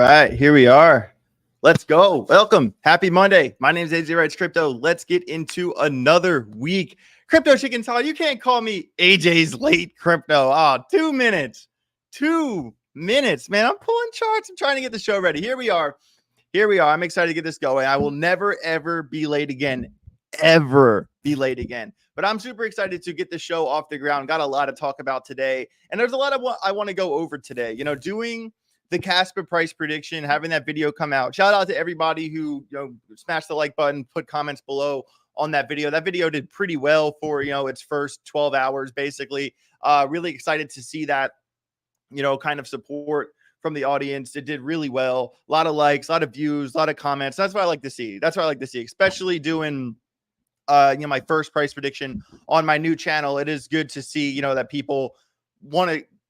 right, here we are. Let's go. Welcome. Happy Monday. My name is AJ Wrights Crypto. Let's get into another week. Crypto Chicken Salad. You can't call me AJ's late crypto. 2 minutes. 2 minutes, man. I'm pulling charts. I'm trying to get the show ready. Here we are. I'm excited to get this going. I will never, ever be late again. Ever be late again. But I'm super excited to get the show off the ground. Got a lot to talk about today. And there's a lot of what I want to go over today. Doing the Casper price prediction, having that video come out. Shout out to everybody who smashed the like button, put comments below on that video. That video did pretty well for its first 12 hours, basically. Really excited to see that kind of support from the audience. It did really well. A lot of likes, a lot of views, a lot of comments. That's what I like to see. Especially doing my first price prediction on my new channel. It is good to see that people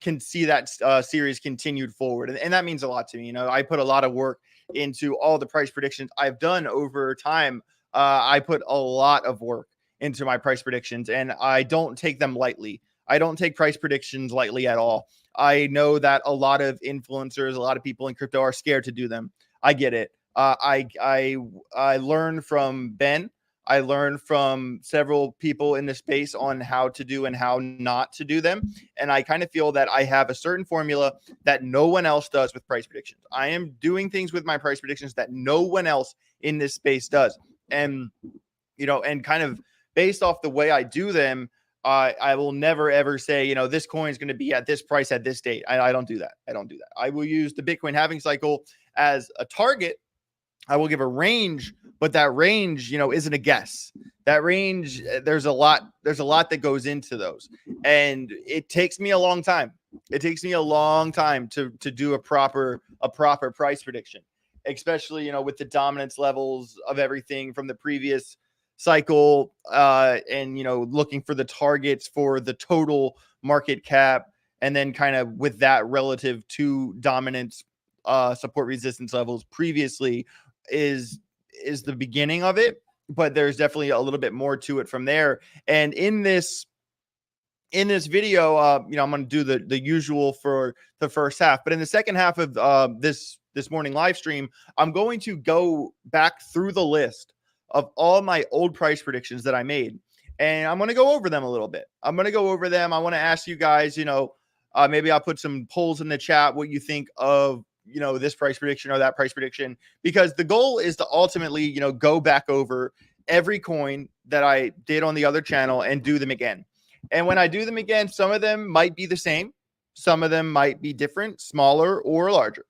can see that series continued forward, and that means a lot to me. I put a lot of work into all the price predictions I've done over time. I put a lot of work into my price predictions, and I don't take them lightly. I don't take price predictions lightly at all. I know that a lot of influencers, a lot of people in crypto are scared to do them. I get it. I learned from Ben. I learned from several people in the space on how to do and how not to do them. And I kind of feel that I have a certain formula that no one else does with price predictions. I am doing things with my price predictions that no one else in this space does. And, and kind of based off the way I do them, I will never, ever say, this coin is going to be at this price at this date. I don't do that. I will use the Bitcoin halving cycle as a target. I will give a range, but that range, isn't a guess. That range, there's a lot that goes into those. And it takes me a long time. To do a proper price prediction, especially, with the dominance levels of everything from the previous cycle, and, looking for the targets for the total market cap. And then kind of with that relative to dominance, support resistance levels previously is the beginning of it, but there's definitely a little bit more to it from there. And in this video, I'm going to do the usual for the first half, but in the second half of this morning live stream, I'm going to go back through the list of all my old price predictions that I made, and I'm going to go over them a little bit. I want to ask you guys, maybe I'll put some polls in the chat, what you think of this price prediction or that price prediction, because the goal is to ultimately, go back over every coin that I did on the other channel and do them again. And when I do them again, some of them might be the same. Some of them might be different, smaller or larger.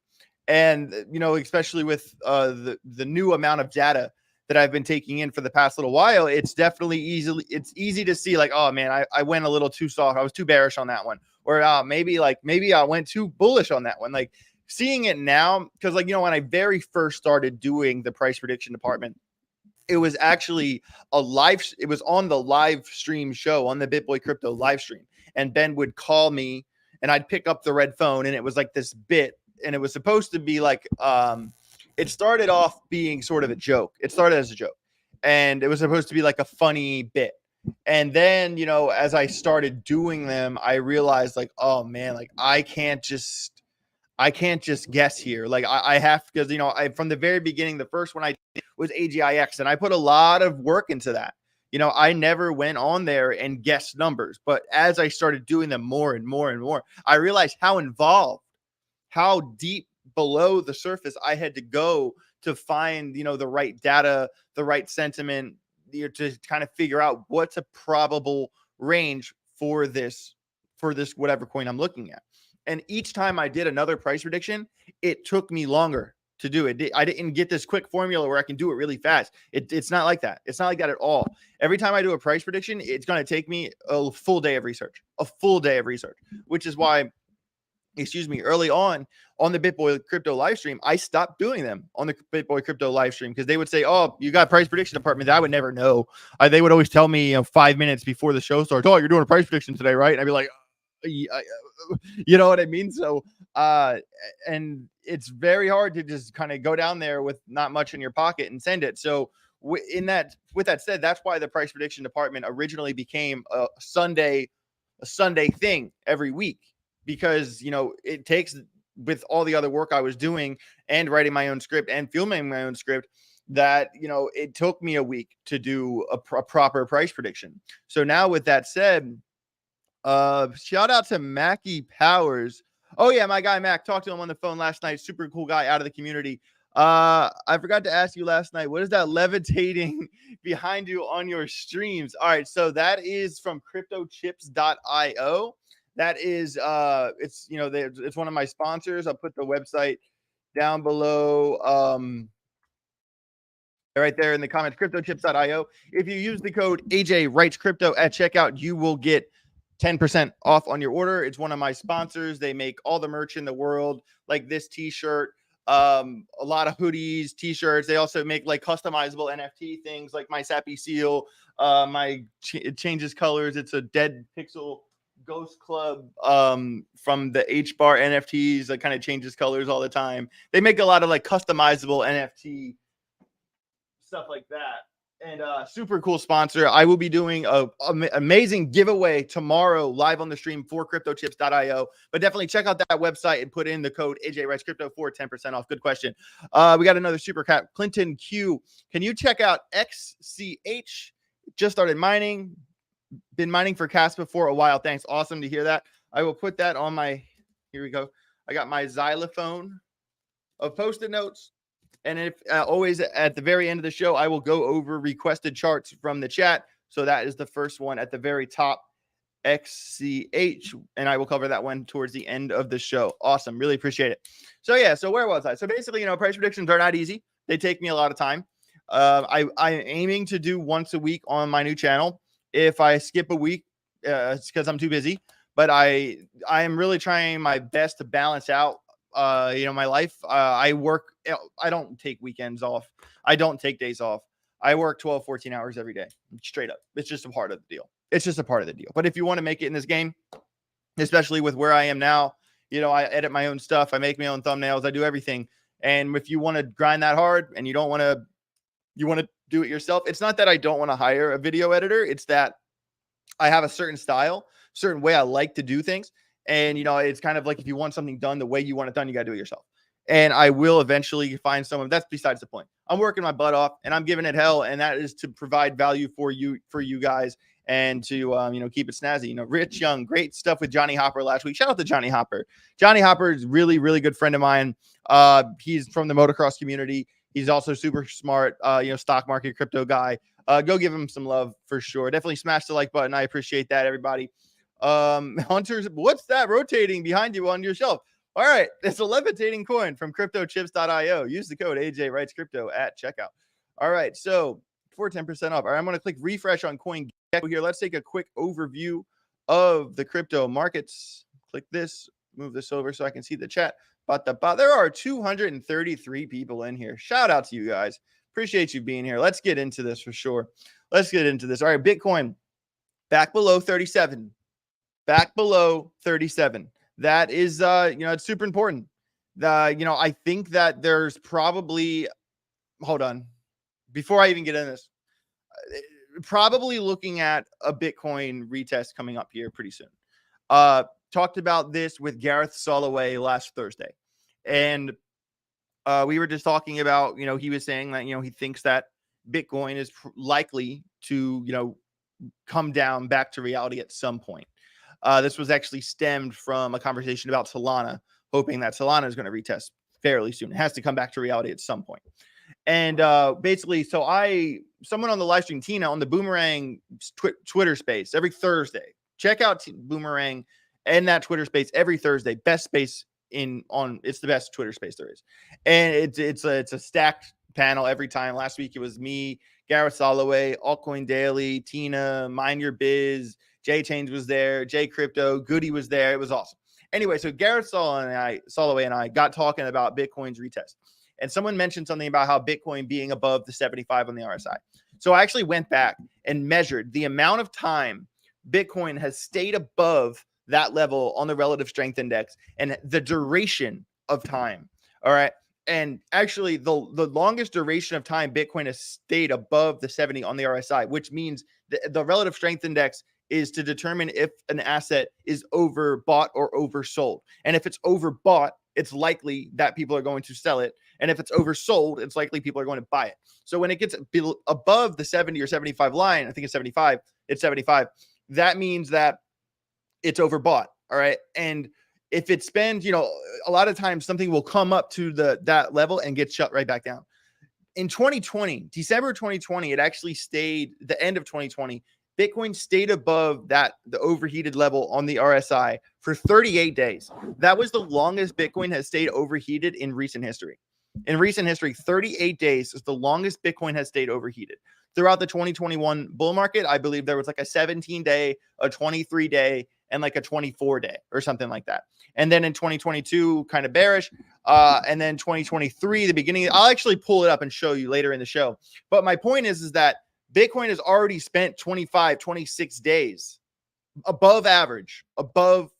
And, especially with the new amount of data that I've been taking in for the past little while, it's definitely easy to see like, oh man, I went a little too soft. I was too bearish on that one. Or maybe I went too bullish on that one. Like, seeing it now, because when I very first started doing the price prediction department, it was actually it was on the live stream show, on the BitBoy Crypto live stream. And Ben would call me and I'd pick up the red phone, and it was like this bit, and it was supposed to be like, it started off being sort of a joke. It started as a joke, and it was supposed to be like a funny bit. And then, as I started doing them, I realized like, oh man, like I can't just guess here. Like I have, because, from the very beginning, the first one I did was AGIX, and I put a lot of work into that. I never went on there and guessed numbers, but as I started doing them more and more and more, I realized how involved, how deep below the surface I had to go to find, the right data, the right sentiment, to kind of figure out what's a probable range for this whatever coin I'm looking at. And each time I did another price prediction, it took me longer to do it. I didn't get this quick formula where I can do it really fast. It's not like that. It's not like that at all. Every time I do a price prediction, it's going to take me a full day of research, which is why, early on the BitBoy Crypto live stream, I stopped doing them on the BitBoy Crypto live stream, because they would say, oh, you got a price prediction department. That I would never know. They would always tell me 5 minutes before the show starts, oh, you're doing a price prediction today, right? And I'd be like, you know what I mean? So, and it's very hard to just kind of go down there with not much in your pocket and send it. So with that said, that's why the price prediction department originally became a Sunday thing every week, because, it takes with all the other work I was doing and writing my own script and filming my own script, that, it took me a week to do a proper price prediction. So now with that said, shout out to Mackie Powers. Oh yeah, my guy Mac. Talked to him on the phone last night. Super cool guy out of the community. I forgot to ask you last night, what is that levitating behind you on your streams? All right, so that is from cryptochips.io. That is it's one of my sponsors. I'll put the website down below. Right there in the comments, cryptochips.io. If you use the code AJ Writes Crypto at checkout, you will get 10% off on your order. It's one of my sponsors. They make all the merch in the world, like this t-shirt, a lot of hoodies, t-shirts. They also make like customizable NFT things, like my Sappy seal. It changes colors. It's a dead pixel Ghost Club from the H bar NFTs that kind of changes colors all the time. They make a lot of like customizable NFT stuff like that. And super cool sponsor. I will be doing a amazing giveaway tomorrow live on the stream for cryptochips.io. But definitely check out that website and put in the code AJ Writes Crypto for 10% off. Good question. We got another super cat. Clinton Q. Can you check out XCH? Just started mining. Been mining for Caspa for a while. Thanks. Awesome to hear that. I will put that on my. Here we go. I got my xylophone of Post-it notes. And if always at the very end of the show, I will go over requested charts from the chat. So that is the first one at the very top, XCH. And I will cover that one towards the end of the show. Awesome. Really appreciate it. So yeah, so where was I? So basically, price predictions are not easy. They take me a lot of time. I'm aiming to do once a week on my new channel. If I skip a week, it's because I'm too busy. But I am really trying my best to balance out my life. I work. I don't take weekends off. I don't take days off. I work 12, 14 hours every day, straight up. It's just a part of the deal. It's just a part of the deal. But if you want to make it in this game, especially with where I am now, I edit my own stuff. I make my own thumbnails. I do everything. And if you want to grind that hard and you want to do it yourself, it's not that I don't want to hire a video editor. It's that I have a certain style, certain way I like to do things. And, it's kind of like if you want something done the way you want it done, you got to do it yourself. And I will eventually find someone. That's besides the point. I'm working my butt off and I'm giving it hell. And that is to provide value for you guys and to, keep it snazzy. Rich Young, great stuff with Johnny Hopper last week. Shout out to Johnny Hopper. Johnny Hopper is really, really good friend of mine. He's from the motocross community. He's also super smart, stock market crypto guy. Go give him some love for sure. Definitely smash the like button. I appreciate that, everybody. Hunters, what's that rotating behind you on your shelf? All right, it's a levitating coin from cryptochips.io. Use the code AJ Writes Crypto at checkout. All right, so for 10% off. All right, I'm going to click refresh on CoinGecko here. Let's take a quick overview of the crypto markets. Click this, move this over so I can see the chat. There are 233 people in here. Shout out to you guys. Appreciate you being here. Let's get into this for sure. Let's get into this. All right, Bitcoin back below 37. Back below 37. That is, it's super important. I think that there's probably, hold on, before I even get in this, probably looking at a Bitcoin retest coming up here pretty soon. Talked about this with Gareth Soloway last Thursday. And we were just talking about, he was saying that, he thinks that Bitcoin is likely to, come down back to reality at some point. This was actually stemmed from a conversation about Solana, hoping that Solana is going to retest fairly soon. It has to come back to reality at some point. And basically, someone on the live stream, Tina, on the Boomerang Twitter space every Thursday. Check out Boomerang and that Twitter space every Thursday. Best space it's the best Twitter space there is. And it's a stacked panel every time. Last week it was me, Gareth Soloway, Altcoin Daily, Tina, Mind Your Biz, Jay Change was there, Jay Crypto, Goody was there. It was awesome. Anyway, so Gareth Soloway and I got talking about Bitcoin's retest. And someone mentioned something about how Bitcoin being above the 75 on the RSI. So I actually went back and measured the amount of time Bitcoin has stayed above that level on the relative strength index and the duration of time. All right. And actually, the longest duration of time Bitcoin has stayed above the 70 on the RSI, which means the relative strength index is to determine if an asset is overbought or oversold. And if it's overbought, it's likely that people are going to sell it. And if it's oversold, it's likely people are going to buy it. So when it gets above the 70 or 75 line, I think it's 75, that means that it's overbought. All right. And if it spends, a lot of times something will come up to that level and get shut right back down. In 2020, December 2020, it actually stayed, the end of 2020, Bitcoin stayed above the overheated level on the RSI for 38 days. That was the longest Bitcoin has stayed overheated in recent history. In recent history, 38 days is the longest Bitcoin has stayed overheated. Throughout the 2021 bull market, I believe there was like a 17-day, a 23-day, and like a 24-day or something like that. And then in 2022, kind of bearish. And then 2023, the beginning, I'll actually pull it up and show you later in the show. But my point is that Bitcoin has already spent 25, 26 days above average, overbought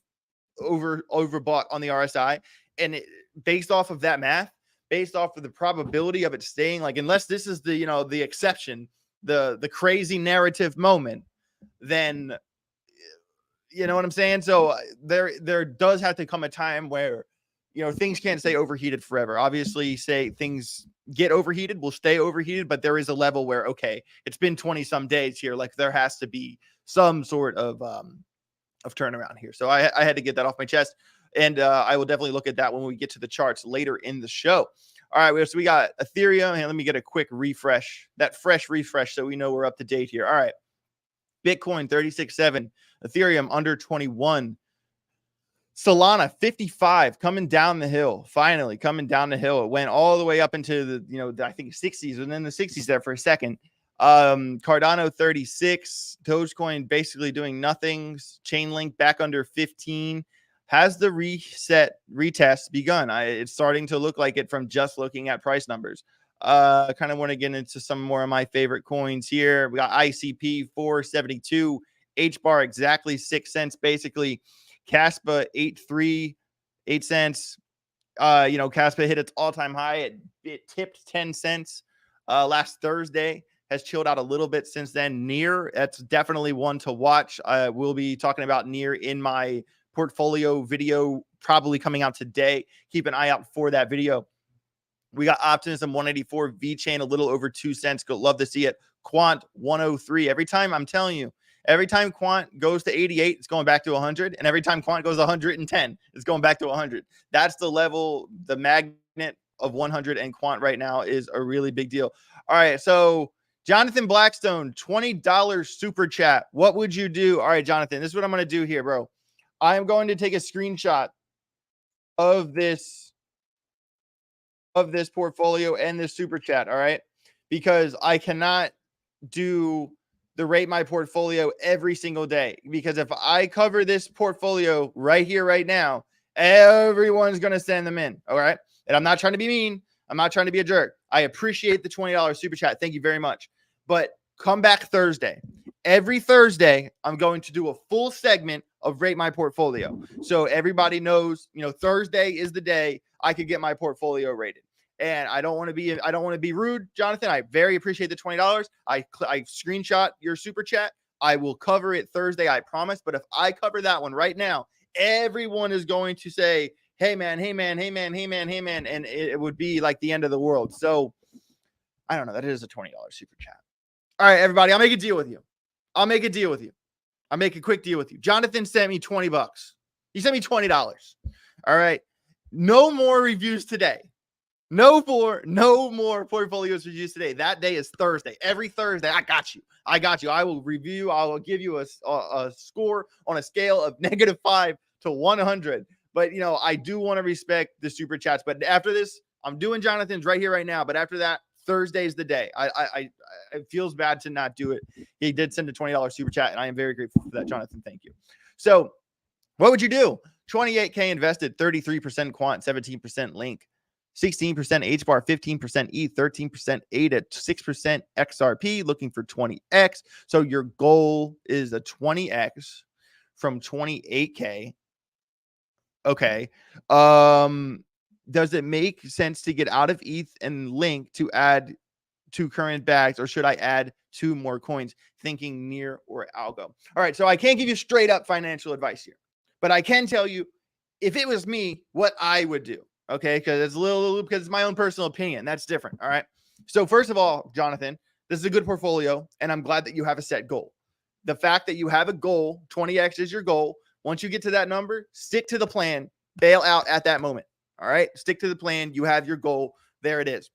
on the RSI. And based off of that math, based off of the probability of it staying, like, unless this is the exception, the crazy narrative moment, then you know what I'm saying? So there does have to come a time where, things can't stay overheated forever. Obviously, say things get overheated, will stay overheated, but there is a level where, okay, it's been 20 some days here. Like, there has to be some sort of turnaround here. So I had to get that off my chest. And I will definitely look at that when we get to the charts later in the show. All right, so we got Ethereum. And let me get a quick refresh, that fresh refresh, so we know we're up to date here. All right. Bitcoin 36.7, Ethereum under 21, Solana 55, coming down the hill. Finally coming down the hill. It went all the way up into the I think 60s, and then the 60s there for a second. Cardano 36, Dogecoin basically doing nothing. Chainlink back under 15. Has the retest begun? It's starting to look like it from just looking at price numbers. Kind of want to get into some more of my favorite coins here. We got ICP 472, HBAR exactly 6 cents, basically. Caspa 8 cents. Caspa hit its all-time high. It tipped 10 cents last Thursday. Has chilled out a little bit since then. Near, that's definitely one to watch. We'll be talking about Near in my portfolio video, probably coming out today. Keep an eye out for that video. We got Optimism 184, VeChain a little over 2 cents. Love to see it. Quant 103. Every time, I'm telling you, every time Quant goes to 88, it's going back to 100. And every time Quant goes 110, it's going back to 100. That's the level, the magnet of 100 and Quant right now is a really big deal. All right, so Jonathan Blackstone, $20 super chat. What would you do? All right, Jonathan, this is what I'm going to do here, bro. I am going to take a screenshot of this portfolio and this super chat. All right. Because I cannot do the rate my portfolio every single day, because if I cover this portfolio right here, right now, everyone's going to send them in. All right. And I'm not trying to be mean. I'm not trying to be a jerk. I appreciate the $20 super chat. Thank you very much. But come back Thursday. Every Thursday, I'm going to do a full segment of rate my portfolio. So everybody knows, Thursday is the day I could get my portfolio rated. And I don't want to be rude, Jonathan. I very appreciate the $20. I screenshot your super chat. I will cover it Thursday, I promise. But if I cover that one right now, everyone is going to say, hey man, hey man, hey man, hey man, hey man. And it would be like the end of the world. So I don't know. That is a $20 super chat. All right, everybody, I'll make a deal with you. I'll make a quick deal with you. Jonathan sent me $20. He sent me $20. All right. No more reviews today. No more portfolios reviews today. That day is Thursday. Every Thursday, I got you. I will review. I will give you a score on a scale of -5 to 100. But, I do want to respect the super chats. But after this, I'm doing Jonathan's right here, right now. But after that, Thursday's the day. It feels bad to not do it. He did send a $20 super chat, and I am very grateful for that, Jonathan. Thank you. So what would you do? 28K invested, 33% Quant, 17% Link, 16% HBAR, 15% ETH, 13% ADA, 6% XRP, looking for 20X. So your goal is a 20X from 28K. Okay. Does it make sense to get out of ETH and Link to add 2 current bags, or should I add 2 more coins? Thinking Near or Algo. All right. So I can't give you straight up financial advice here, but I can tell you, if it was me, what I would do, okay? Because it's my own personal opinion. That's different. All right. So first of all, Jonathan, this is a good portfolio, and I'm glad that you have a set goal. The fact that you have a goal, 20x is your goal. Once you get to that number, stick to the plan, bail out at that moment. All right. Stick to the plan. You have your goal. There it is.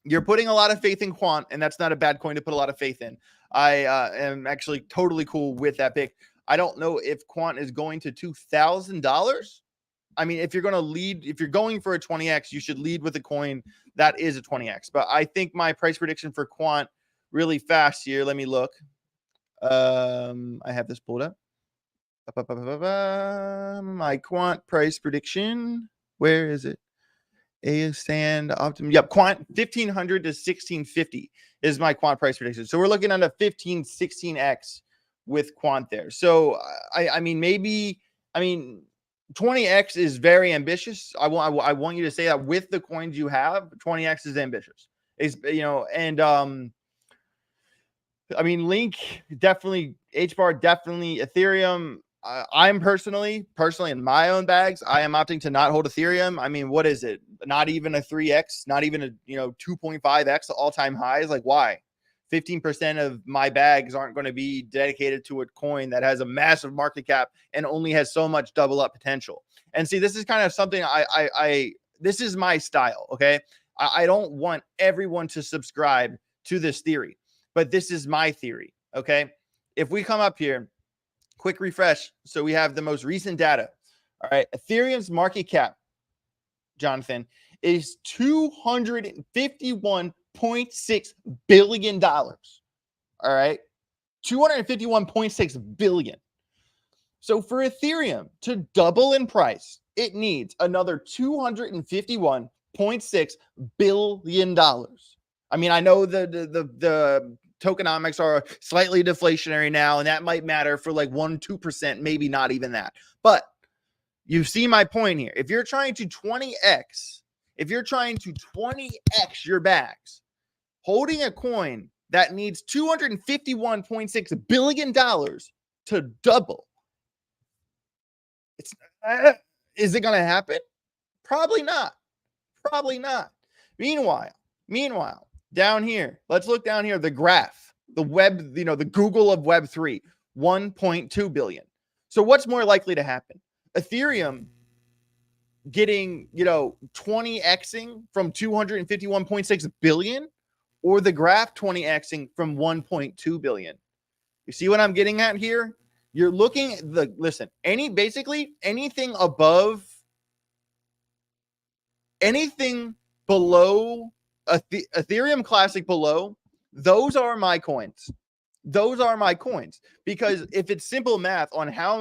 You're putting a lot of faith in Quant, and that's not a bad coin to put a lot of faith in. I am actually totally cool with that pick. I don't know if Quant is going to $2,000. I mean, if you're going for a 20x, you should lead with a coin that is a 20x. But I think my price prediction for Quant really fast here. Let me look. I have this pulled up. My Quant price prediction. Where is it? A stand optimum. Yep, Quant 1500 to 1650 is my Quant price prediction. So we're looking at a 16x with Quant there. So I mean, 20x is very ambitious. I want you to say that with the coins you have, 20x is ambitious. I mean, Link definitely, HBAR definitely, Ethereum. I'm personally in my own bags, I am opting to not hold Ethereum. I mean, what is it? Not even a 3x, not even a 2.5x all-time highs. Like, why? 15% of my bags aren't going to be dedicated to a coin that has a massive market cap and only has so much double up potential. And see, this is kind of something this is my style. Okay. I don't want everyone to subscribe to this theory, but this is my theory. Okay. If we come up here, quick refresh. So we have the most recent data. All right. Ethereum's market cap, Jonathan, is $251.6 billion. All right. $251.6 billion. So for Ethereum to double in price, it needs another $251.6 billion. I mean, I know the tokenomics are slightly deflationary now, and that might matter for like 1-2%, maybe not even that. But you see my point here. If you're trying to 20x your bags, holding a coin that needs $251.6 billion to double, is it going to happen? Probably not. Meanwhile, down here, let's look down here, the graph, the web, the Google of Web3, 1.2 billion. So what's more likely to happen? Ethereum getting, 20xing from 251.6 billion, or the graph 20xing from 1.2 billion. You see what I'm getting at here? You're looking at listen, basically anything above, anything below Ethereum Classic below, those are my coins. Because if it's simple math on how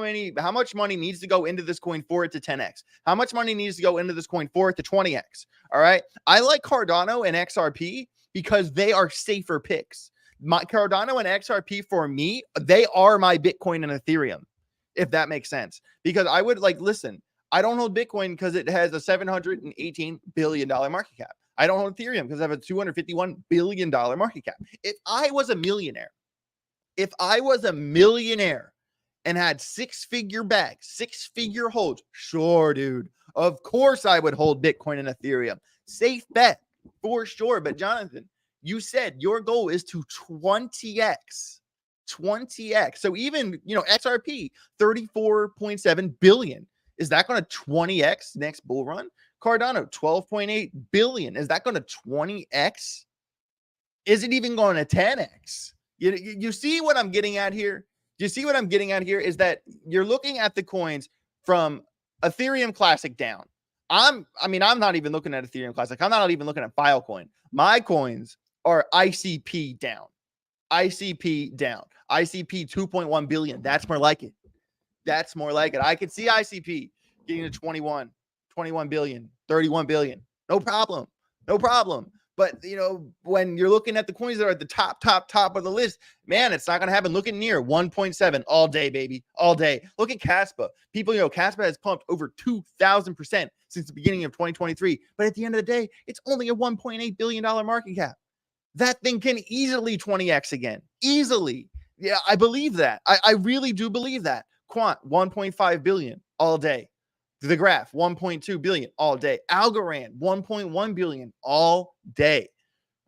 much money needs to go into this coin for it to 10x, how much money needs to go into this coin for it to 20x. All right. I like Cardano and XRP because they are safer picks. My Cardano and XRP, for me, they are my Bitcoin and Ethereum, if that makes sense. Because I would listen, I don't hold Bitcoin because it has a $718 billion market cap. I don't hold Ethereum because I have a $251 billion market cap. If I was a millionaire and had six-figure bags, six-figure holds, sure, dude, of course I would hold Bitcoin and Ethereum. Safe bet for sure. But Jonathan, you said your goal is to 20x. So even, XRP, 34.7 billion. Is that going to 20x next bull run? Cardano, 12.8 billion. Is that going to 20x? Is it even going to 10x? You see what I'm getting at here? Do you see what I'm getting at here? Is that you're looking at the coins from Ethereum Classic down. I'm not even looking at Ethereum Classic. I'm not even looking at Filecoin. My coins are ICP down. ICP 2.1 billion. That's more like it. I could see ICP getting to 21 billion, 31 billion. No problem. But, when you're looking at the coins that are at the top of the list, man, it's not going to happen. Look at near 1.7 all day, baby, all day. Look at Caspa. People, Caspa has pumped over 2,000% since the beginning of 2023. But at the end of the day, it's only a $1.8 billion market cap. That thing can easily 20x again. Easily. Yeah, I believe that. I really do believe that. Quant, 1.5 billion all day. The Graph, 1.2 billion all day. Algorand, 1.1 billion all day.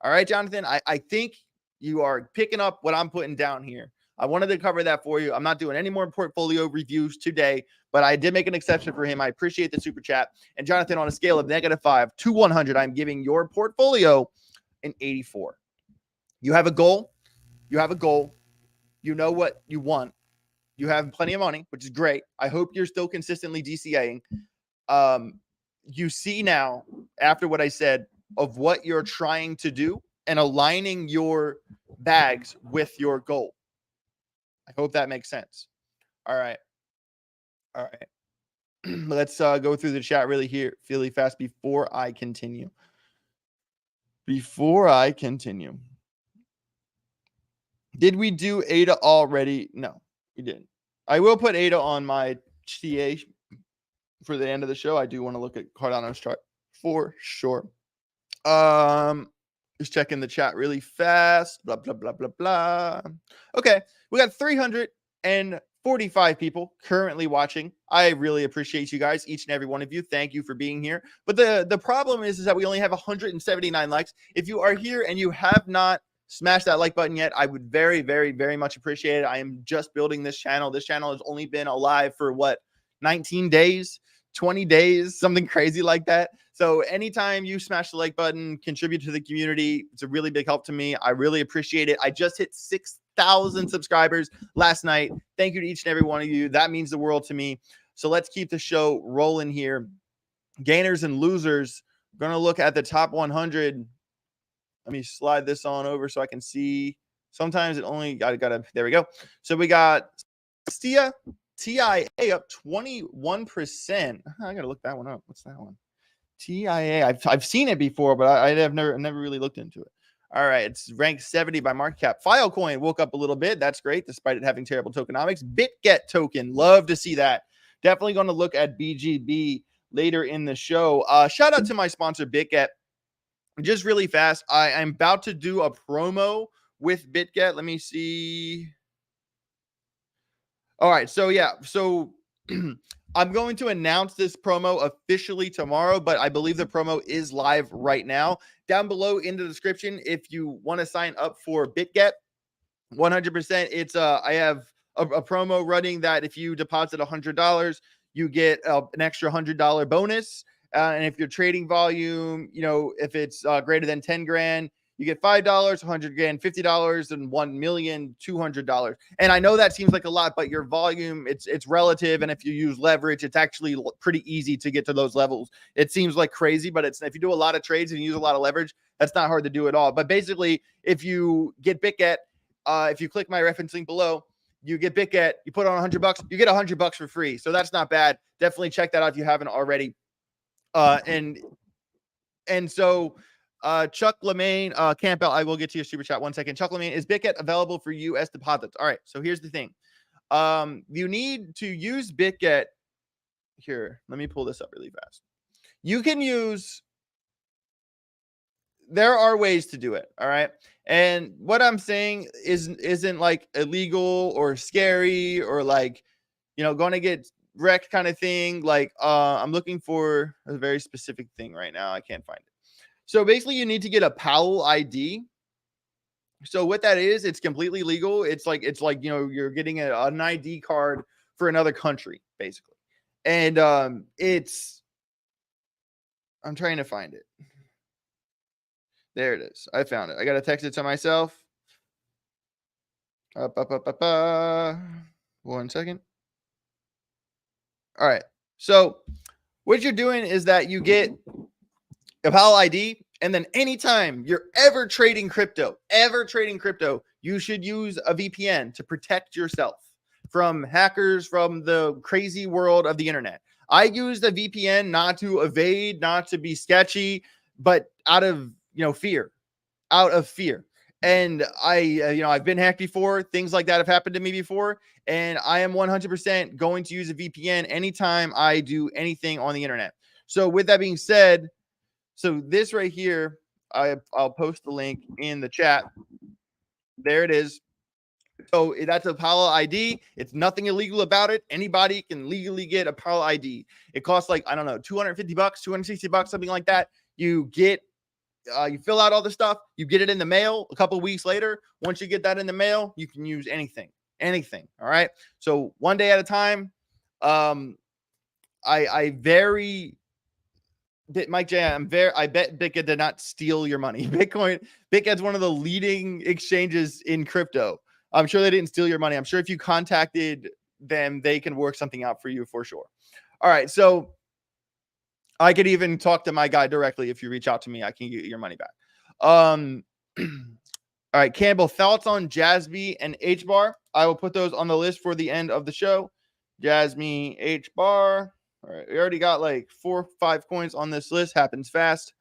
All right, Jonathan, I think you are picking up what I'm putting down here. I wanted to cover that for you. I'm not doing any more portfolio reviews today, but I did make an exception for him. I appreciate the super chat. And Jonathan, on a scale of -5 to 100, I'm giving your portfolio an 84. You have a goal. You have a goal. You know what you want. You have plenty of money, which is great. I hope you're still consistently DCAing. You see now, after what I said, of what you're trying to do and aligning your bags with your goal. I hope that makes sense. All right. All right. Let's go through the chat really fast before I continue. Did we do Ada already? No, we didn't. I will put Ada on my TA for the end of the show. I do want to look at Cardano's chart for sure. Just checking the chat really fast. Blah, blah, blah, blah, blah. Okay. We got 345 people currently watching. I really appreciate you guys, each and every one of you. Thank you for being here. But the problem is that we only have 179 likes. If you are here and you have not smashed that like button yet, I would very, very, very much appreciate it. I am just building this channel. This channel has only been alive for 19 days, 20 days, something crazy like that. So anytime you smash the like button, contribute to the community, it's a really big help to me. I really appreciate it. I just hit 6,000 subscribers last night. Thank you to each and every one of you. That means the world to me. So let's keep the show rolling here. Gainers and losers. I'm going to look at the top 100. Let me slide this on over so I can see. Sometimes it only gotta there we go. So we got TIA up 21%. I gotta look that one up. What's that one? TIA. I've seen it before, but I have never really looked into it. All right, it's ranked 70 by market cap. Filecoin woke up a little bit. That's great, despite it having terrible tokenomics. Bitget token, love to see that. Definitely going to look at BGB later in the show. Shout out to my sponsor, Bitget. Just really fast, I'm about to do a promo with Bitget. Let me see. All right, so yeah, so I'm going to announce this promo officially tomorrow, but I believe the promo is live right now. Down below in the description, if you want to sign up for Bitget, 100%, it's I have a promo running that if you deposit $100, you get an extra $100 bonus. And if your trading volume, if it's greater than 10 grand, you get $5, 100 grand, $50, and $1,200,000. And I know that seems like a lot, but your volume, it's relative. And if you use leverage, it's actually pretty easy to get to those levels. It seems like crazy, but if you do a lot of trades and you use a lot of leverage, that's not hard to do at all. But basically, if you get Bitget, if you click my reference link below, you get Bitget, you put on $100, you get $100 for free. So that's not bad. Definitely check that out if you haven't already. So Chuck Lemaine, Campbell, I will get to your super chat 1 second. Chuck Lemaine, is Bitget available for US deposits? All right, so here's the thing. You need to use Bitget. Here, let me pull this up really fast. You can use, there are ways to do it, all right? And what I'm saying isn't like illegal or scary or like, going to get wrecked kind of thing. Like I'm looking for a very specific thing right now. I can't find it. So basically you need to get a Powell ID. So what that is, it's completely legal. It's like you're getting an ID card for another country, basically. And I'm trying to find it. There it is. I found it. I got to text it to myself. 1 second. All right. So what you're doing is that you get a Powell ID, and then anytime you're ever trading crypto, you should use a VPN to protect yourself from hackers, from the crazy world of the internet. I used a VPN not to evade, not to be sketchy, but out of fear. And I've been hacked before. Things like that have happened to me before. And I am 100% going to use a VPN anytime I do anything on the internet. So with that being said, so this right here, I'll post the link in the chat. There it is. So that's a Apollo ID. It's nothing illegal about it. Anybody can legally get a Apollo ID. It costs like, I don't know, $250, $260, something like that. You get, you fill out all the stuff. You get it in the mail a couple of weeks later. Once you get that in the mail, you can use anything. All right. So one day at a time. I very Mike J, I bet Bitget did not steal your money. Bitget's one of the leading exchanges in crypto. I'm sure they didn't steal your money. I'm sure if you contacted them, they can work something out for you for sure. All right. So I could even talk to my guy directly. If you reach out to me, I can get your money back. All right. Campbell, thoughts on Jasby and H bar? I will put those on the list for the end of the show. Jasmy, H bar. All right, we already got like 4 or 5 coins on this list. Happens fast.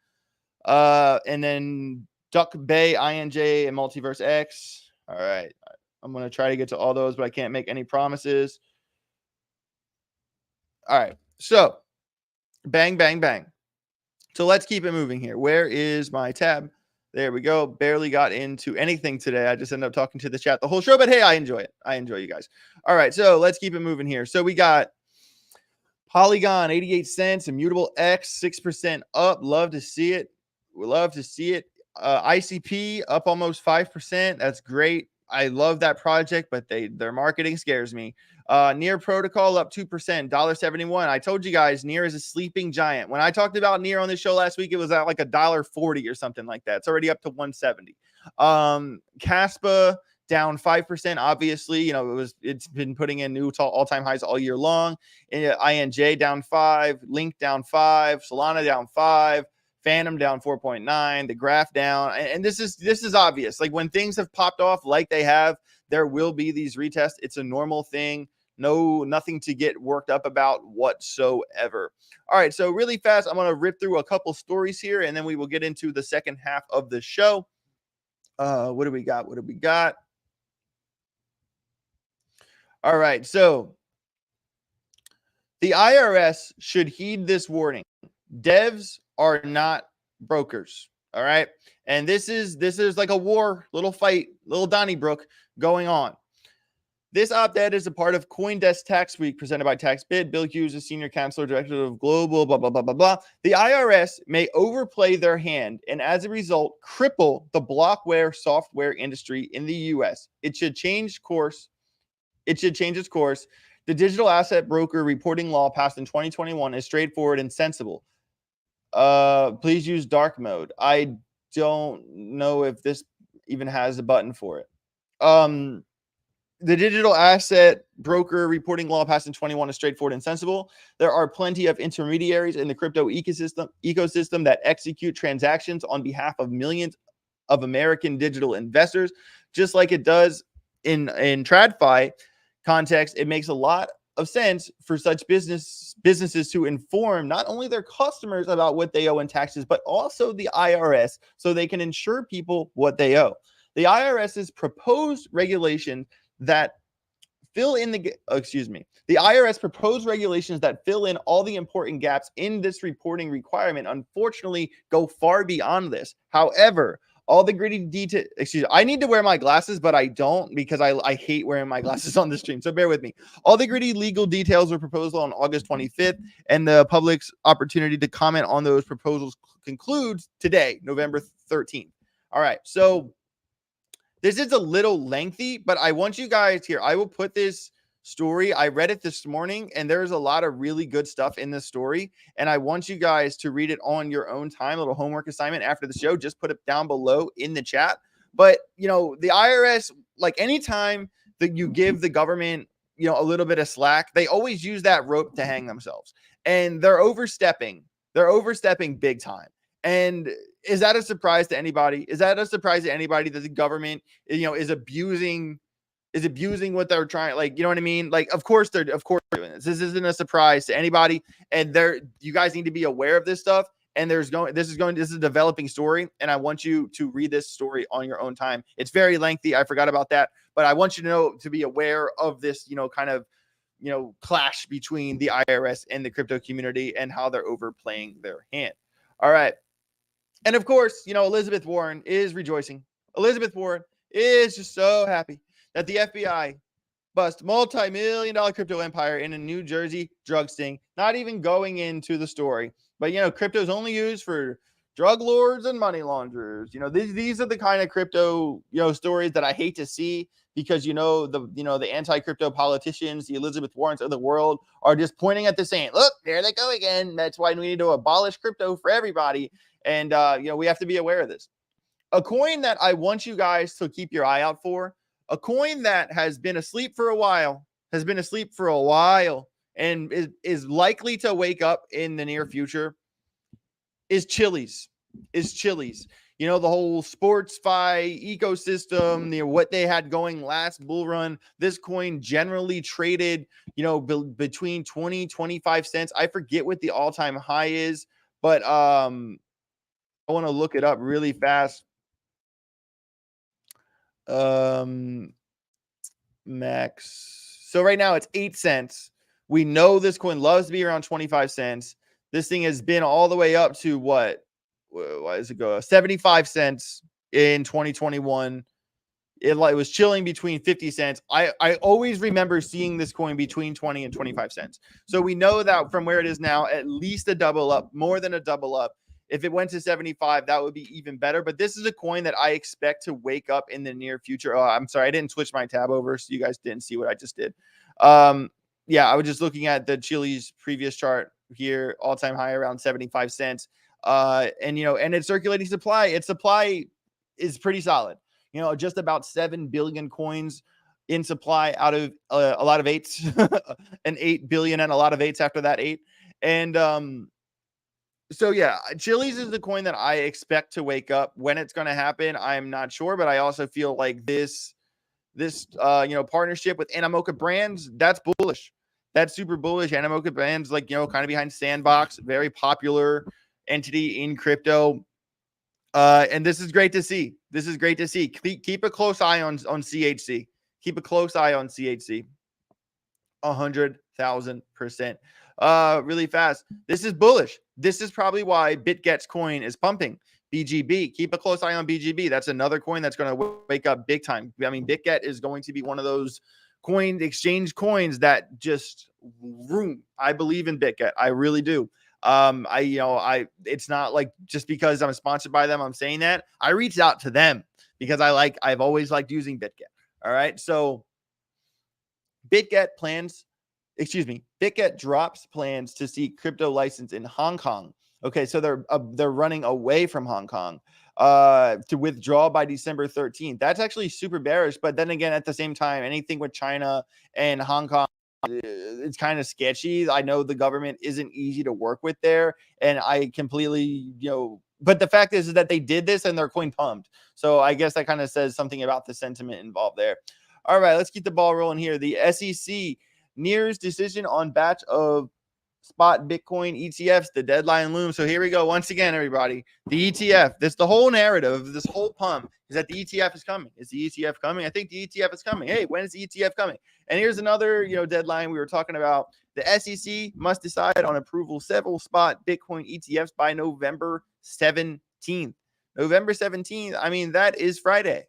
And then Duck Bay, INJ, and Multiverse X. All right. I'm going to try to get to all those, but I can't make any promises. All right. So, bang, bang, bang. So, let's keep it moving here. Where is my tab? There we go. Barely got into anything today. I just ended up talking to the chat the whole show, but hey, I enjoy it. I enjoy you guys. All right. So, let's keep it moving here. So, we got Polygon, 88 cents. Immutable X, 6% up. Love to see it. We love to see it. ICP up almost 5%. That's great. I love that project, but their marketing scares me. Near Protocol up 2%, $1.71. I told you guys, Near is a sleeping giant. When I talked about Near on this show last week, it was at like $1.40 or something like that. It's already up to 170. Caspa down 5%. Obviously, you know, it's been putting in new all-time highs all year long. INJ down 5, Link down 5, Solana down 5. Phantom down 4.9, the graph down, and this is obvious. Like when things have popped off like they have, there will be these retests. It's a normal thing. Nothing to get worked up about whatsoever. All right, so really fast, I'm gonna rip through a couple stories here, and then we will get into the second half of the show. What do we got? All right, so the IRS should heed this warning. Devs are not brokers. All right. And this is like a war, little fight, little Donnybrook going on. This op-ed is a part of CoinDesk Tax Week presented by TaxBid. Bill Hughes, a senior counselor, director of global, blah, blah, blah, blah, blah. The IRS may overplay their hand and as a result, cripple the blockware software industry in the U.S. It should change course. It should change its course. The digital asset broker reporting law passed in 2021 is straightforward and sensible. Please use dark mode. I don't know if this even has a button for it. The digital asset broker reporting law passed in 21 is straightforward and sensible. There are plenty of intermediaries in the crypto ecosystem that execute transactions on behalf of millions of American digital investors, just like it does in TradFi context. It makes a lot of sense for such businesses to inform not only their customers about what they owe in taxes, but also the IRS so they can ensure people what they owe. The IRS's proposed regulation that fill in the IRS proposed regulations that fill in all the important gaps in this reporting requirement unfortunately go far beyond this. However, all the gritty detail, I need to wear my glasses, but I don't because I hate wearing my glasses on the stream. So bear with me. All the gritty legal details were proposed on August 25th, and the public's opportunity to comment on those proposals concludes today, November 13th. All right. So this is a little lengthy, but I want you guys here. I will put this story. I read it this morning, and there's a lot of really good stuff in this story. And I want you guys to read it on your own time. A little homework assignment after the show. Just put it down below in the chat. But, you know, the IRS, like anytime that you give the government, you know, a little bit of slack, they always use that rope to hang themselves. And they're overstepping. They're overstepping big time. And is that a surprise to anybody? Is that a surprise to anybody that the government, you know, is abusing what they're trying? Like, you know what I mean? Like, of course they're doing this. This isn't a surprise to anybody. And you guys need to be aware of this stuff. And this is a developing story. And I want you to read this story on your own time. It's very lengthy. I forgot about that, but I want you to know, to be aware of this, you know, kind of, you know, clash between the IRS and the crypto community and how they're overplaying their hand. All right. And of course, you know, Elizabeth Warren is rejoicing. Elizabeth Warren is just so happy. that the FBI bust multi-million-dollar crypto empire in a New Jersey drug sting, not even going into the story. But, crypto is only used for drug lords and money launderers. These are the kind of crypto, stories that I hate to see because, the anti-crypto politicians, the Elizabeth Warrens of the world are just pointing at the saying, look, there they go again. That's why we need to abolish crypto for everybody. And, we have to be aware of this. A coin that I want you guys to keep your eye out for, a coin that has been asleep for a while, and is likely to wake up in the near future is Chili's. The whole SportsFi ecosystem, what they had going last bull run. This coin generally traded, between 20-25 cents. I forget what the all-time high is, but I want to look it up really fast. Max. So right now it's 8 cents. We know this coin loves to be around 25 cents. This thing has been all the way up to what? Why does it go? 75 cents in 2021. It was chilling between 50 cents. I always remember seeing this coin between 20 and 25 cents. So we know that from where it is now, at least a double up, more than a double up. If it went to 75, that would be even better. But this is a coin that I expect to wake up in the near future. Oh, I'm sorry. I didn't switch my tab over, so you guys didn't see what I just did. Yeah, I was just looking at the Chili's previous chart here, all-time high around 75 cents. And its circulating supply, its supply is pretty solid. Just about 7 billion coins in supply out of a lot of eights, an 8 billion and a lot of eights after that 8. And so yeah, Chili's is the coin that I expect to wake up. When it's going to happen, I'm not sure, but I also feel like this partnership with Animoca Brands, that's bullish. That's super bullish. Animoca Brands, kind of behind Sandbox, very popular entity in crypto. And this is great to see. Keep a close eye on CHC. Keep a close eye on CHC. 100,000%. Really fast. This is bullish. This is probably why Bitget's coin is pumping. BGB. Keep a close eye on BGB. That's another coin that's going to wake up big time. I mean, Bitget is going to be one of those exchange coins that just room. I believe in Bitget. I really do. It's not like just because I'm sponsored by them, I'm saying that. I reached out to them because I've always liked using Bitget. All right. So Bitget drops plans to seek crypto license in Hong Kong. Okay, so they're running away from Hong Kong to withdraw by December 13th. That's actually super bearish. But then again, at the same time, anything with China and Hong Kong, it's kind of sketchy. I know the government isn't easy to work with there, and I completely, but the fact is that they did this and their coin pumped. So I guess that kind of says something about the sentiment involved there. All right, let's keep the ball rolling here. The SEC nears decision on batch of spot Bitcoin ETFs. The deadline looms. So here we go. Once again, everybody, the ETF, the whole narrative of this whole pump is that the ETF is coming. Is the ETF coming? I think the ETF is coming. Hey, when is the ETF coming? And here's another, deadline we were talking about. The SEC must decide on approval several spot Bitcoin ETFs by November 17th. November 17th. I mean, that is Friday.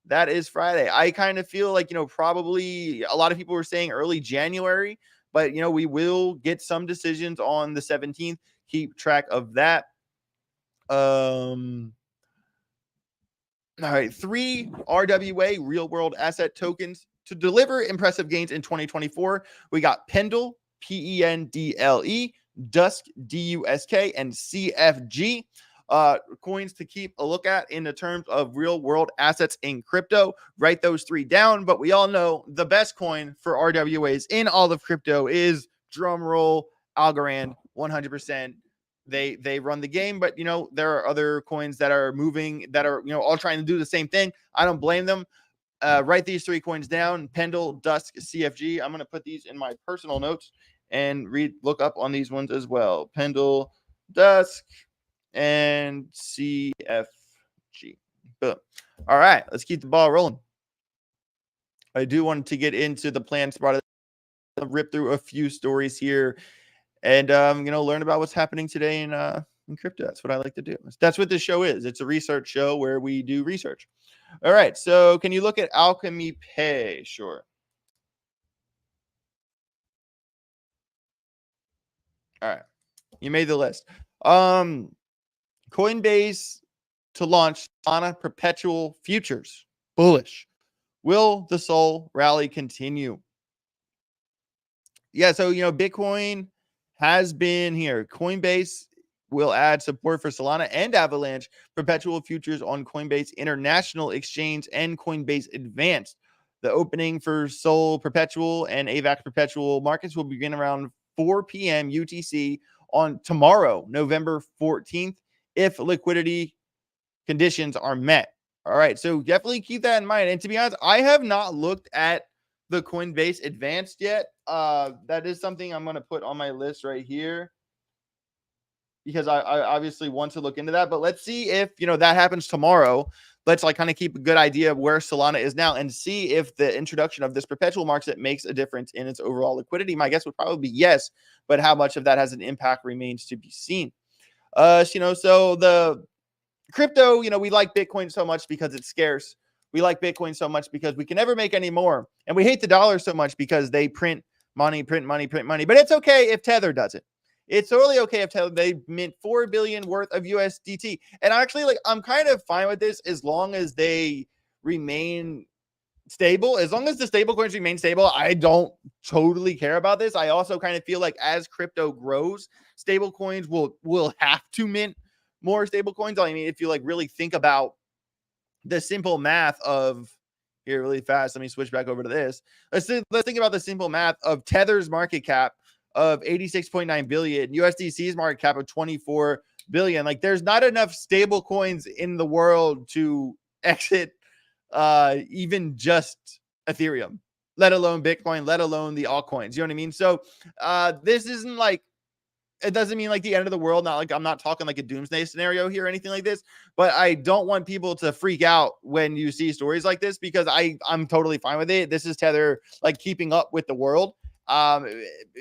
I kind of feel like, probably a lot of people were saying early January, but, we will get some decisions on the 17th. Keep track of that. All right. 3 RWA real world asset tokens to deliver impressive gains in 2024. We got Pendle, PENDLE, Dusk, DUSK, and CFG. Coins to keep a look at in the terms of real world assets in crypto. Write those 3 down. But we all know the best coin for RWAs in all of crypto is, drumroll, Algorand. 100%. They run the game, but there are other coins that are moving, that are all trying to do the same thing. I don't blame them. Write these 3 coins down: Pendle, Dusk, CFG. I'm going to put these in my personal notes and look up on these ones as well. Pendle, Dusk, and CFG. Boom. All right, let's keep the ball rolling. I do want to get into the plan spot. Rip through a few stories here and learn about what's happening today in in crypto. That's what I like to do. That's what this show is. It's a research show where we do research. All right. So can you look at Alchemy Pay? Sure. All right. You made the list. Coinbase to launch Solana perpetual futures. Bullish. Will the Sol rally continue? Yeah, so Bitcoin has been here. Coinbase will add support for Solana and Avalanche perpetual futures on Coinbase International Exchange and Coinbase Advanced. The opening for Sol Perpetual and AVAX Perpetual markets will begin around 4 p.m. UTC on tomorrow, November 14th, if liquidity conditions are met. All right, so definitely keep that in mind. And to be honest, I have not looked at the Coinbase Advanced yet. That is something I'm going to put on my list right here because I obviously want to look into that. But let's see if that happens tomorrow. Let's kind of keep a good idea of where Solana is now and see if the introduction of this perpetual market makes a difference in its overall liquidity. My guess would probably be yes, but how much of that has an impact remains to be seen. So the crypto, we like Bitcoin so much because it's scarce. We like Bitcoin so much because we can never make any more. And we hate the dollar so much because they print money. But it's okay if Tether does it. It's totally okay if Tether, they mint 4 billion worth of USDT. And actually, I'm kind of fine with this as long as they remain stable. As long as the stable coins remain stable, I don't totally care about this. I also kind of feel like as crypto grows, stable coins will have to mint more stable coins. I mean, if you really think about the simple math of here really fast, let me switch back over to this. Let's think about the simple math of Tether's market cap of 86.9 billion, USDC's market cap of 24 billion. There's not enough stable coins in the world to exit even just Ethereum, let alone Bitcoin, let alone the altcoins. You know what I mean? So this isn't it doesn't mean the end of the world. Not I'm not talking a doomsday scenario here or anything like this, but I don't want people to freak out when you see stories like this because I'm totally fine with it. This is Tether keeping up with the world.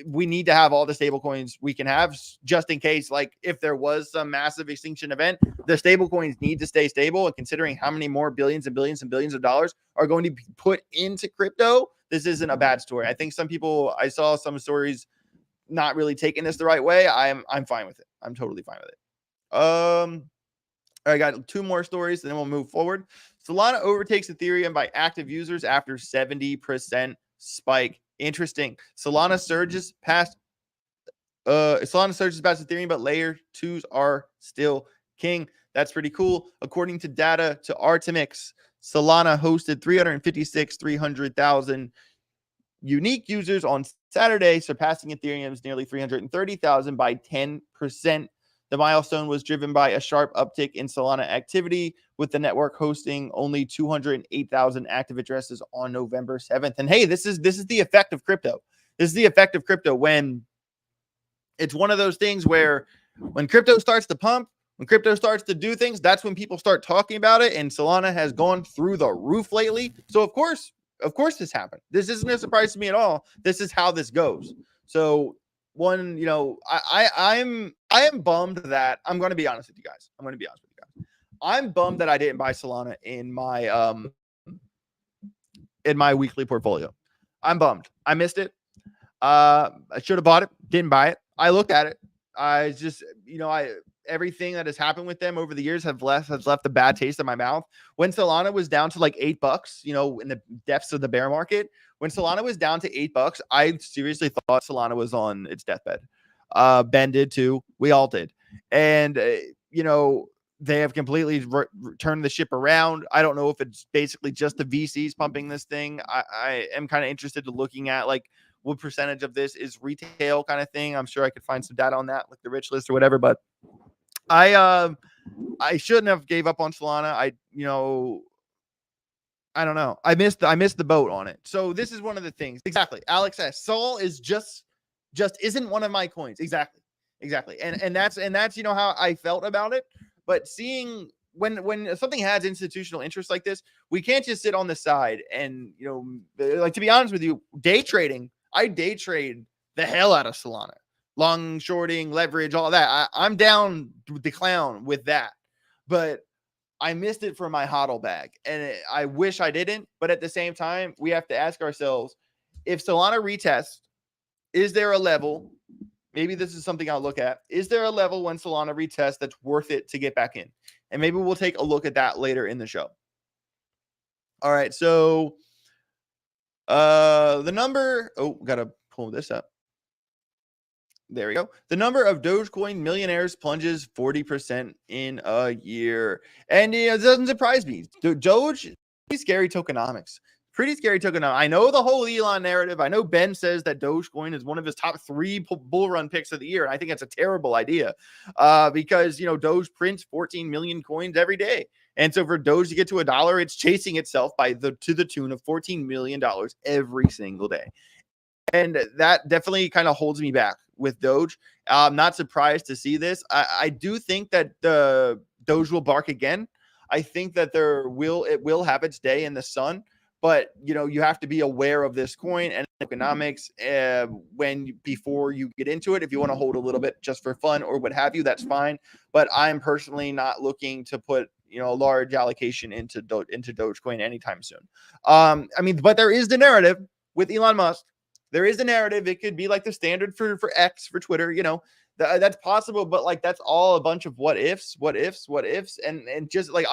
We need to have all the stable coins we can have just in case, if there was some massive extinction event, the stable coins need to stay stable. And considering how many more billions and billions and billions of dollars are going to be put into crypto, this isn't a bad story. I think I saw some stories not really taking this the right way. I'm fine with it. I'm totally fine with it. I got 2 more stories and then we'll move forward. Solana overtakes Ethereum by active users after 70% spike. Interesting. Solana surges past Ethereum, but layer 2s are still king. That's pretty cool. According to data to Artemix, Solana hosted 300,000 unique users on Saturday, surpassing Ethereum's nearly 330,000 by 10%. The milestone was driven by a sharp uptick in Solana activity, with the network hosting only 208,000 active addresses on November 7th. And hey, this is the effect of crypto. This is the effect of crypto when it's one of those things where when crypto starts to pump, when crypto starts to do things, that's when people start talking about it. And Solana has gone through the roof lately. So of course this happened. This isn't a surprise to me at all. This is how this goes. So I am bummed that I'm going to be honest with you guys. I'm bummed that I didn't buy Solana in my weekly portfolio. I'm bummed. I missed it. I should have bought it. Didn't buy it. I looked at it. I just, everything that has happened with them over the years has left a bad taste in my mouth. When Solana was down to $8, in the depths of the bear market, when Solana was down to $8, I seriously thought Solana was on its deathbed. Ben did too. We all did. And, they have completely turned the ship around. I don't know if it's basically just the VCs pumping this thing. I am kind of interested in looking at what percentage of this is retail kind of thing. I'm sure I could find some data on that, like the rich list or whatever, but I shouldn't have gave up on Solana. I don't know. I missed the boat on it. So this is one of the things. Exactly. Alex S. Sol is just isn't one of my coins. Exactly. And that's how I felt about it. But seeing when something has institutional interest like this, we can't just sit on the side and, to be honest with you, day trading, I day trade the hell out of Solana. long shorting, leverage, all that. I'm down the clown with that, but I missed it for my hodl bag, and I wish I didn't. But at the same time, we have to ask ourselves, if Solana retest, is there a level? Maybe this is something I'll look at. Is there a level when Solana retest that's worth it to get back in? And maybe we'll take a look at that later in the show. All right, so the number, gotta pull this up. There we go. The number of Dogecoin millionaires plunges 40% in a year. And it doesn't surprise me. Doge, pretty scary tokenomics. Pretty scary tokenomics. I know the whole Elon narrative. I know Ben says that Dogecoin is one of his top 3 bull run picks of the year. And I think that's a terrible idea because, Doge prints 14 million coins every day. And so for Doge to get to $1, it's chasing itself to the tune of $14 million every single day. And that definitely kind of holds me back with Doge. I'm not surprised to see this. I do think that the Doge will bark again. I think that it will have its day in the sun, but you have to be aware of this coin and economics before you get into it. If you want to hold a little bit just for fun or what have you, that's fine. But I'm personally not looking to put a large allocation into Dogecoin anytime soon. But there is the narrative with Elon Musk. There is a narrative. It could be like the standard for X, for Twitter, that's possible, but like, that's all a bunch of what ifs. And just like,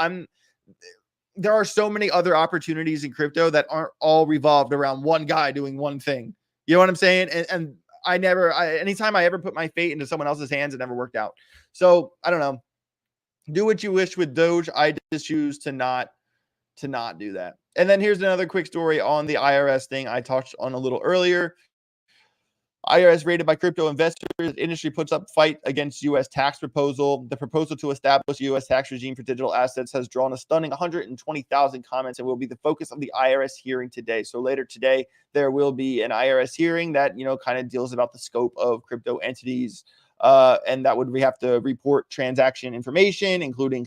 there are so many other opportunities in crypto that aren't all revolved around one guy doing one thing. You know what I'm saying? And anytime I ever put my fate into someone else's hands, it never worked out. So I don't know. Do what you wish with Doge. I just choose to not do that. And then here's another quick story on the IRS thing I touched on a little earlier. IRS raided by crypto investors. Industry puts up fight against U.S. tax proposal. The proposal to establish a U.S. tax regime for digital assets has drawn a stunning 120,000 comments and will be the focus of the IRS hearing today. So later today, there will be an IRS hearing that, kind of deals about the scope of crypto entities. And that we have to report transaction information, including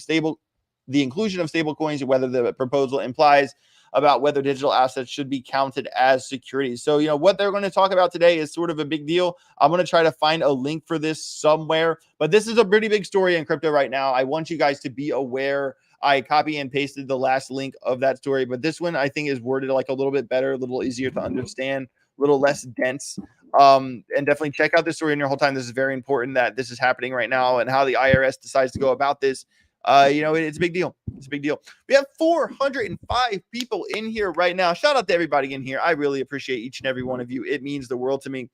the inclusion of stablecoins, and whether the proposal implies about whether digital assets should be counted as securities. So, what they're going to talk about today is sort of a big deal. I'm going to try to find a link for this somewhere, but this is a pretty big story in crypto right now. I want you guys to be aware. I copy and pasted the last link of that story, but this one I think is worded like a little bit better, a little easier to understand, a little less dense. And definitely check out this story in your whole time. This is very important that this is happening right now, and how the IRS decides to go about this. It's a big deal. It's a big deal. We have 405 people in here right now. Shout out to everybody in here. I really appreciate each and every one of you. It means the world to me.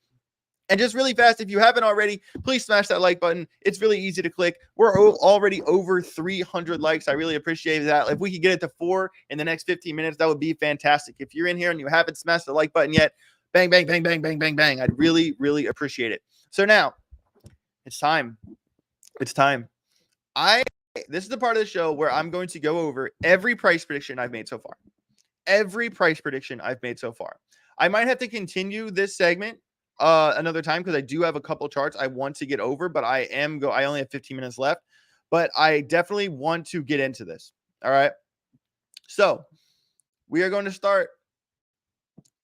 And just really fast, if you haven't already, please smash that like button. It's really easy to click. We're already over 300 likes. I really appreciate that. If we could get it to 4 in the next 15 minutes, that would be fantastic. If you're in here and you haven't smashed the like button yet, bang, bang, bang, bang, bang, bang, bang. I'd really, really appreciate it. So now, it's time. It's time. This is the part of the show where I'm going to go over every price prediction I've made so far. Every price prediction I've made so far. I might have to continue this segment another time because I do have a couple charts I want to get over, but I only have 15 minutes left, but I definitely want to get into this. All right. So we are going to start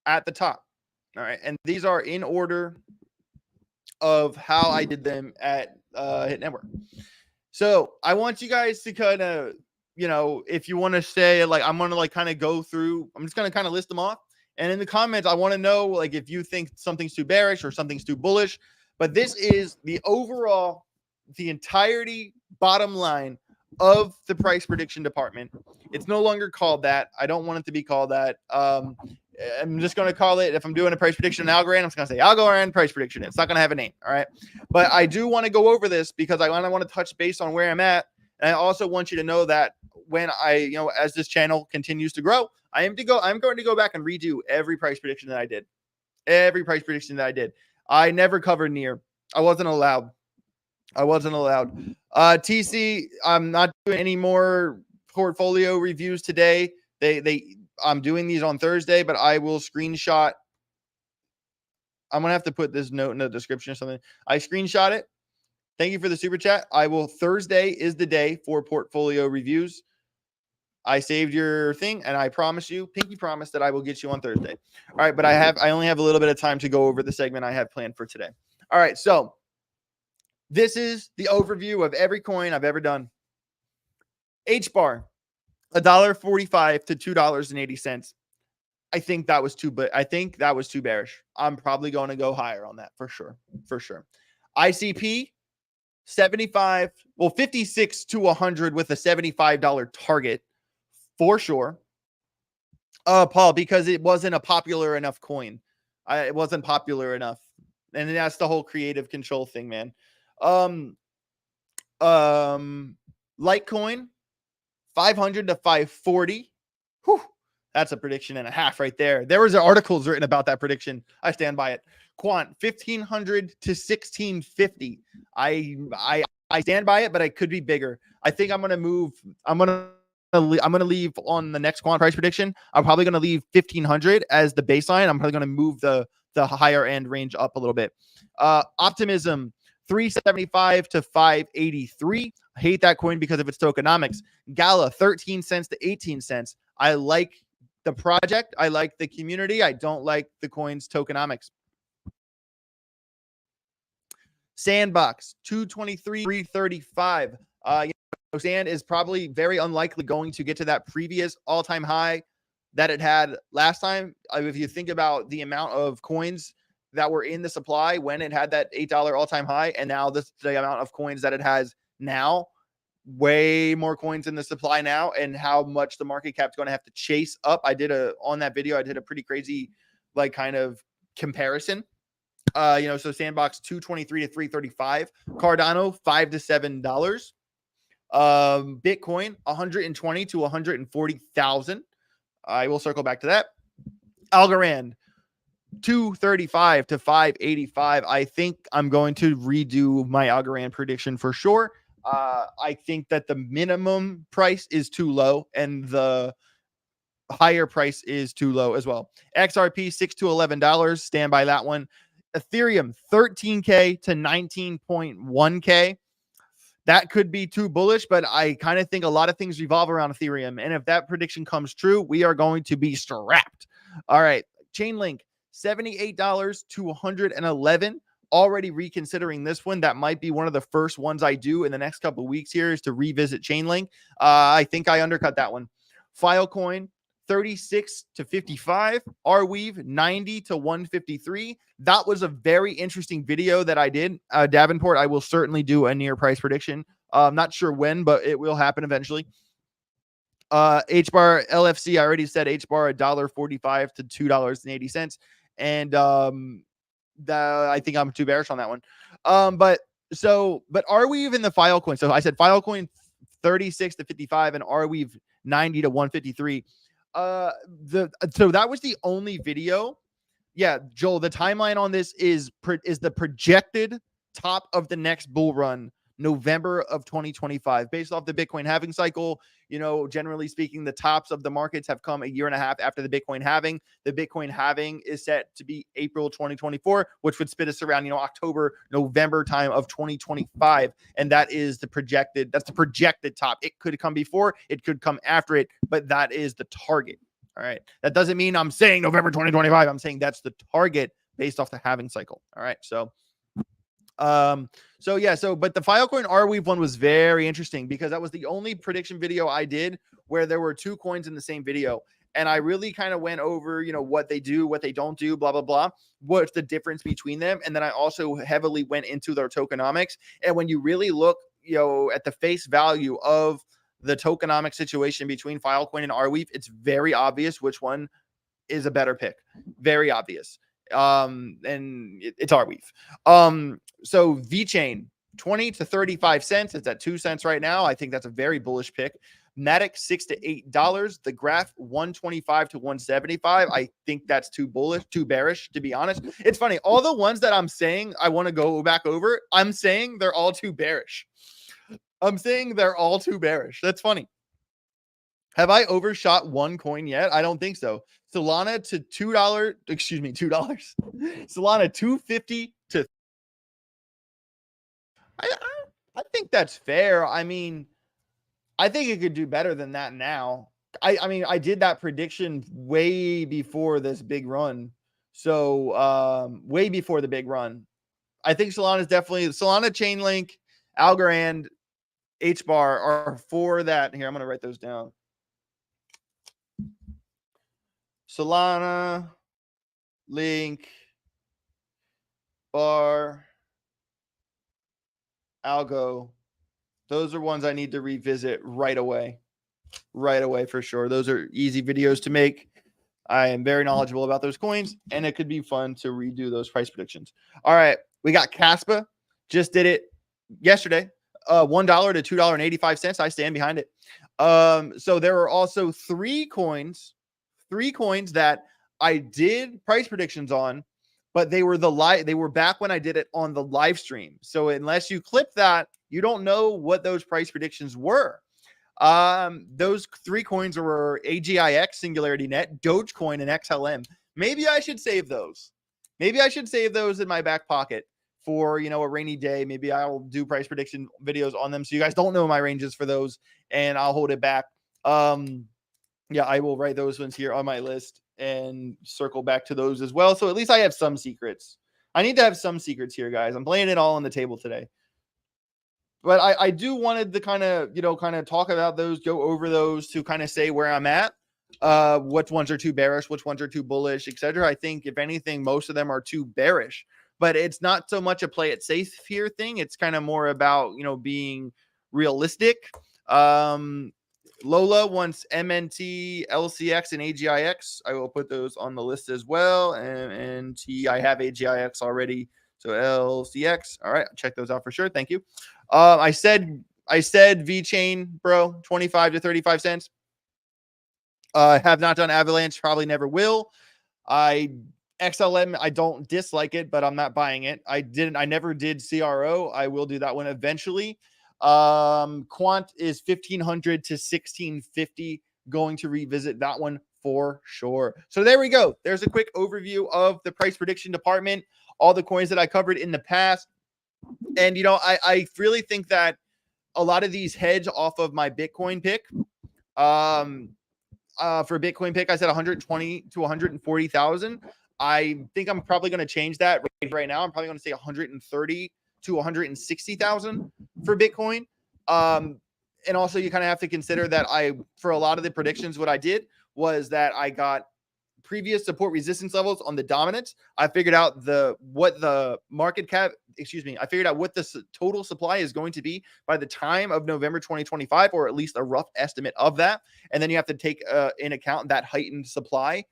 at the top. All right. And these are in order of how I did them at Hit Network. So I want you guys to kind of, if you want to say, like, I'm going to kind of go through, I'm just going to kind of list them off. And in the comments, I want to know, like, if you think something's too bearish or something's too bullish. But this is the entirety bottom line of the price prediction department. It's no longer called that. I don't want it to be called that. I'm just going to call it, if I'm doing a price prediction algorithm, I'm just going to say Algorand price prediction. It's not going to have a name. All right. But I do want to go over this because I want to touch base on where I'm at. And I also want you to know that when as this channel continues to grow, I'm going to go back and redo every price prediction that I did. Every price prediction that I did. I never covered near. I wasn't allowed. TC, I'm not doing any more portfolio reviews today. I'm doing these on Thursday, but I will screenshot. I'm going to have to put this note in the description or something. I screenshot it. Thank you for the super chat. Thursday is the day for portfolio reviews. I saved your thing, and I promise you, pinky promise, that I will get you on Thursday. All right, but I only have a little bit of time to go over the segment I have planned for today. All right, so This is the overview of every coin I've ever done. H bar, $1.45 to $2.80. I think that was too, but I think that was too bearish. I'm probably going to go higher on that for sure. For sure. ICP 75, well, 56 to 100 with a $75 target for sure. Paul, because it wasn't a popular enough coin. It wasn't popular enough. And that's the whole creative control thing, man. Litecoin 500 to 540. Whew, that's a prediction and a half right there. There was articles written about that prediction. I stand by it. Quant 1500 to 1650. I stand by it, but I could be bigger. I think I'm gonna move. I'm gonna leave on the next quant price prediction. I'm probably gonna leave 1500 as the baseline. I'm probably gonna move the higher end range up a little bit. Optimism 375 to 583. I hate that coin because of its tokenomics. Gala 13 cents to 18 cents. I like the project. I like the community. I don't like the coin's tokenomics. Sandbox 223 335. Sand is probably very unlikely going to get to that previous all-time high that it had last time. If you think about the amount of coins that were in the supply when it had that $8 all-time high, and now the amount of coins that it has now, way more coins in the supply now, and how much the market cap's going to have to chase up. On that video, I did a pretty crazy kind of comparison. So Sandbox 223 to 335, Cardano $5 to $7, Bitcoin 120 to 140,000. I will circle back to that. Algorand 235 to 585. I think I'm going to redo my Algorand prediction for sure. I think that the minimum price is too low and the higher price is too low as well. XRP $6 to $11. Stand by that one. Ethereum 13K to 19.1K. That could be too bullish, but I kind of think a lot of things revolve around Ethereum. And if that prediction comes true, we are going to be strapped. All right. Chainlink $78 to $111. Already reconsidering this one. That might be one of the first ones I do in the next couple of weeks here is to revisit Chainlink. I think I undercut that one. Filecoin 36 to 55. Arweave 90 to 153. That was a very interesting video that I did. Davenport, I will certainly do a near price prediction. I'm not sure when, but it will happen eventually. HBAR LFC, I already said HBAR $1.45 to $2.80. And I think I'm too bearish on that one. But Arweave in the Filecoin. So I said Filecoin 36 to 55 and Arweave 90 to 153. So that was the only video. Yeah, Joel, the timeline on this is the projected top of the next bull run, November of 2025, based off the Bitcoin halving cycle. Generally speaking, the tops of the markets have come a year and a half after the Bitcoin halving. The Bitcoin halving is set to be April 2024, which would spit us around, October, November time of 2025. And that's the projected top. It could come before, it could come after it, but that is the target. All right. That doesn't mean I'm saying November 2025. I'm saying that's the target based off the halving cycle. All right. But the Filecoin Arweave one was very interesting because that was the only prediction video I did where there were two coins in the same video. And I really kind of went over, what they do, what they don't do, blah, blah, blah. What's the difference between them? And then I also heavily went into their tokenomics. And when you really look, at the face value of the tokenomic situation between Filecoin and Arweave, it's very obvious which one is a better pick. Very obvious. And it's Arweave. So VeChain 20 to 35 cents. It's at 2 cents right now. I think that's a very bullish pick. Matic $6 to $8. The graph 125 to 175. I think that's too bullish, too bearish, to be honest. It's funny. All the ones that I'm saying I want to go back over, I'm saying they're all too bearish. That's funny. Have I overshot one coin yet? I don't think so. Solana to $2. Excuse me, $2. Solana 250 to. I think that's fair. I mean, I think it could do better than that now. I did that prediction way before this big run. So way before the big run. I think Solana is definitely Solana, Chainlink, Algorand, HBAR are for that. Here, I'm going to write those down. Solana, Link, Bar, Algo. Those are ones I need to revisit right away. Right away for sure. Those are easy videos to make. I am very knowledgeable about those coins, and it could be fun to redo those price predictions. All right, we got Caspa. Just did it yesterday. $1 to $2.85. I stand behind it. So there are also three coins that I did price predictions on, but they were they were back when I did it on the live stream. So unless you clip that, you don't know what those price predictions were. Those three coins were AGIX, Singularity Net, Dogecoin, and XLM. Maybe I should save those. Maybe I should save those in my back pocket for, a rainy day. Maybe I'll do price prediction videos on them so you guys don't know my ranges for those, and I'll hold it back. Yeah, I will write those ones here on my list and circle back to those as well. So at least I have some secrets. I need to have some secrets here, guys. I'm playing it all on the table today. But I do wanted to kind of talk about those, go over those to kind of say where I'm at, which ones are too bearish, which ones are too bullish, etc. I think if anything, most of them are too bearish, but it's not so much a play it safe here thing. It's kind of more about, being realistic. Lola wants MNT, LCX, and AGIX. I will put those on the list as well. MNT, I have AGIX already. So LCX. All right, check those out for sure. Thank you. I said VeChain, bro, 25 to 35 cents. Have not done Avalanche, probably never will. XLM, I don't dislike it, but I'm not buying it. I never did CRO. I will do that one eventually. Quant is 1500 to 1650. Going to revisit that one for sure. So there we go. There's a quick overview of the price prediction department, all the coins that I covered in the past. And, I really think that a lot of these hedge off of my Bitcoin pick. For Bitcoin pick, I said 120 to 140,000. I think I'm probably going to change that right now. I'm probably going to say 130 to 160,000 for Bitcoin. And also you kind of have to consider that for a lot of the predictions, what I did was that I got previous support resistance levels on the dominance. I figured out what the total supply is going to be by the time of November 2025, or at least a rough estimate of that. And then you have to take in account that heightened supply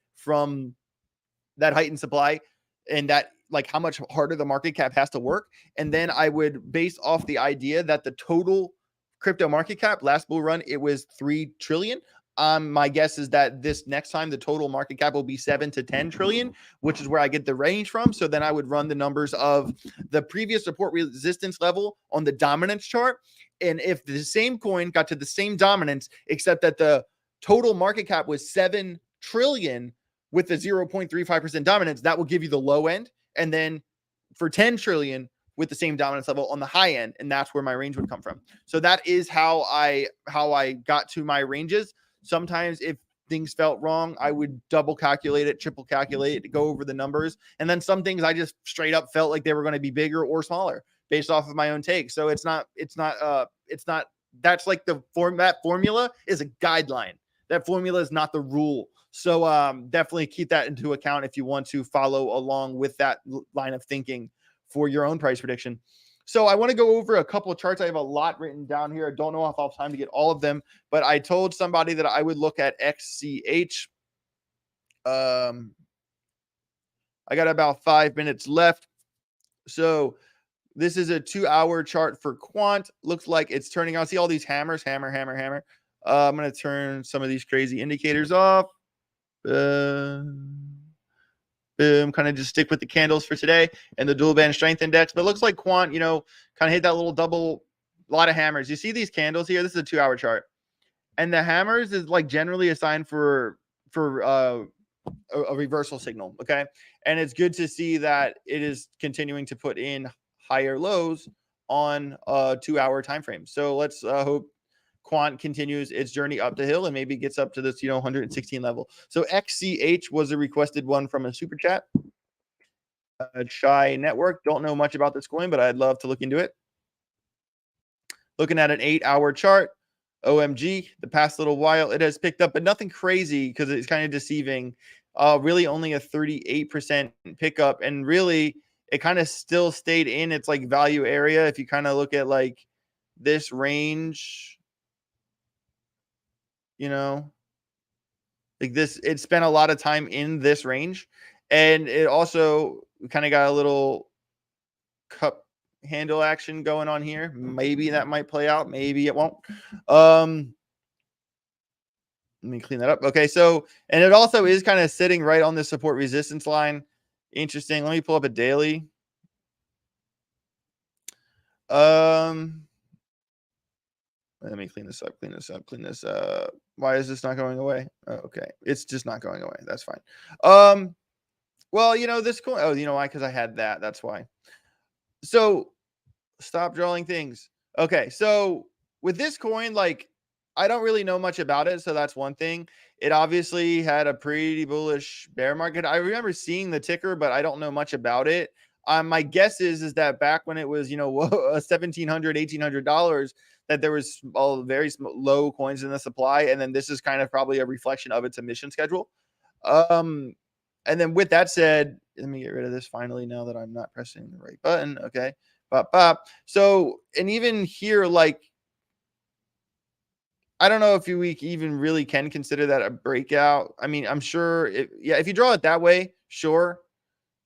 and that, like, how much harder the market cap has to work. And then I would base off the idea that the total crypto market cap last bull run, it was 3 trillion. My guess is that this next time the total market cap will be 7 to 10 trillion, which is where I get the range from. So then I would run the numbers of the previous support resistance level on the dominance chart. And if the same coin got to the same dominance, except that the total market cap was 7 trillion with the 0.35% dominance, that will give you the low end. And then for 10 trillion with the same dominance level on the high end, and that's where my range would come from. So that is how I got to my ranges. Sometimes if things felt wrong, I would double calculate it, triple calculate it, go over the numbers. And then some things I just straight up felt like they were going to be bigger or smaller based off of my own take. So that's like that formula is a guideline. That formula is not the rule. So definitely keep that into account if you want to follow along with that line of thinking for your own price prediction. So I want to go over a couple of charts. I have a lot written down here. I don't know if I'll have time to get all of them, but I told somebody that I would look at XCH. I got about 5 minutes left. So this is a 2-hour chart for Quant. Looks like it's turning out. See all these hammers, hammer, hammer, hammer. I'm going to turn some of these crazy indicators off. Boom, kind of just stick with the candles for today and the dual band strength index. But it looks like Quant, kind of hit that little double, a lot of hammers. You see these candles here? This is a 2-hour chart. And the hammers is like generally a sign for a reversal signal, okay? And it's good to see that it is continuing to put in higher lows on a 2-hour time frame. So let's hope Quant continues its journey up the hill and maybe gets up to this 116 level. So XCH was a requested one from a super chat. Chai Network. Don't know much about this coin, but I'd love to look into it. Looking at an 8-hour chart, OMG, the past little while it has picked up, but nothing crazy because it's kind of deceiving. Really only a 38% pickup, and really it kind of still stayed in its like value area. If you kind of look at like this range, you know, like this, it spent a lot of time in this range, and it also kind of got a little cup handle action going on here. Maybe that might play out, maybe it won't. Let me clean that up. Okay, so and it also is kind of sitting right on the support resistance line. Interesting. Let me pull up a daily. Um, Let me clean this up. Clean this up. Clean this up. Why is this not going away? Oh, okay, it's just not going away. That's fine. Well, this coin. Oh, you know why? Because I had that. That's why. So stop drawing things. Okay, so with this coin, like I don't really know much about it, so that's one thing. It obviously had a pretty bullish bear market. I remember seeing the ticker, but I don't know much about it. My guess is that back when it was, $1,700, $1,800, that there was all very low coins in the supply, and then this is kind of probably a reflection of its emission schedule. Um, and then with that said, let me get rid of this finally now that I'm not pressing the right button. Okay. Bop, bop. So, and even here, like, I don't know if we even really can consider that a breakout. I mean, I'm sure if you draw it that way, sure,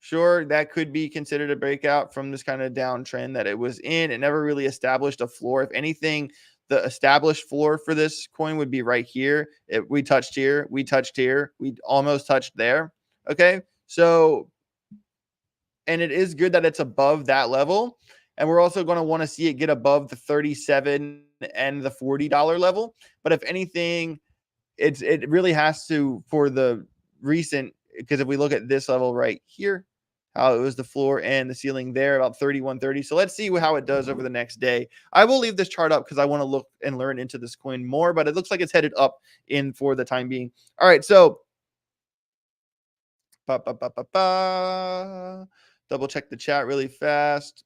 that could be considered a breakout from this kind of downtrend that it was in. It never really established a floor. If anything, the established floor for this coin would be right here. We touched here, we touched here, we almost touched there. Okay. So, and it is good that it's above that level. And we're also going to want to see it get above the 37 and the $40 level. But if anything, it really has to for the recent, because if we look at this level right here, how it was the floor and the ceiling there about 31.30. So let's see how it does over the next day. I will leave this chart up because I want to look and learn into this coin more, but it looks like it's headed up in for the time being. All right, so ba, ba, ba, ba, ba. Double check the chat really fast.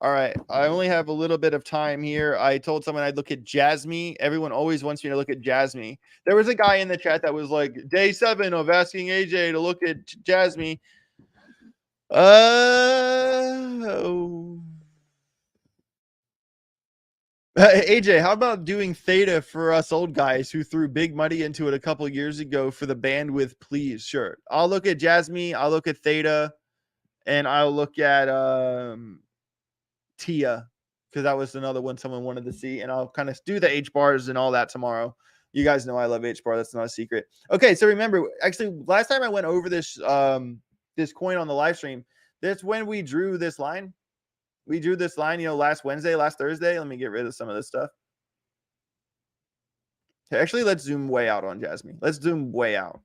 All right. I only have a little bit of time here. I told someone I'd look at Jasmine. Everyone always wants me to look at Jasmine. There was a guy in the chat that was like, day 7 of asking AJ to look at Jasmine. Oh. AJ, how about doing Theta for us old guys who threw big money into it a couple years ago for the bandwidth, please? Sure. I'll look at Jasmine. I'll look at Theta. And I'll look at Tia, because that was another one someone wanted to see, and I'll kind of do the H bars and all that tomorrow. You guys know I love H bar. That's not a secret. Okay, so remember, actually, last time I went over this this coin on the live stream, that's when we drew this line. We drew this line, last Wednesday, last Thursday. Let me get rid of some of this stuff. Okay, actually, let's zoom way out on Jasmine. Let's zoom way out.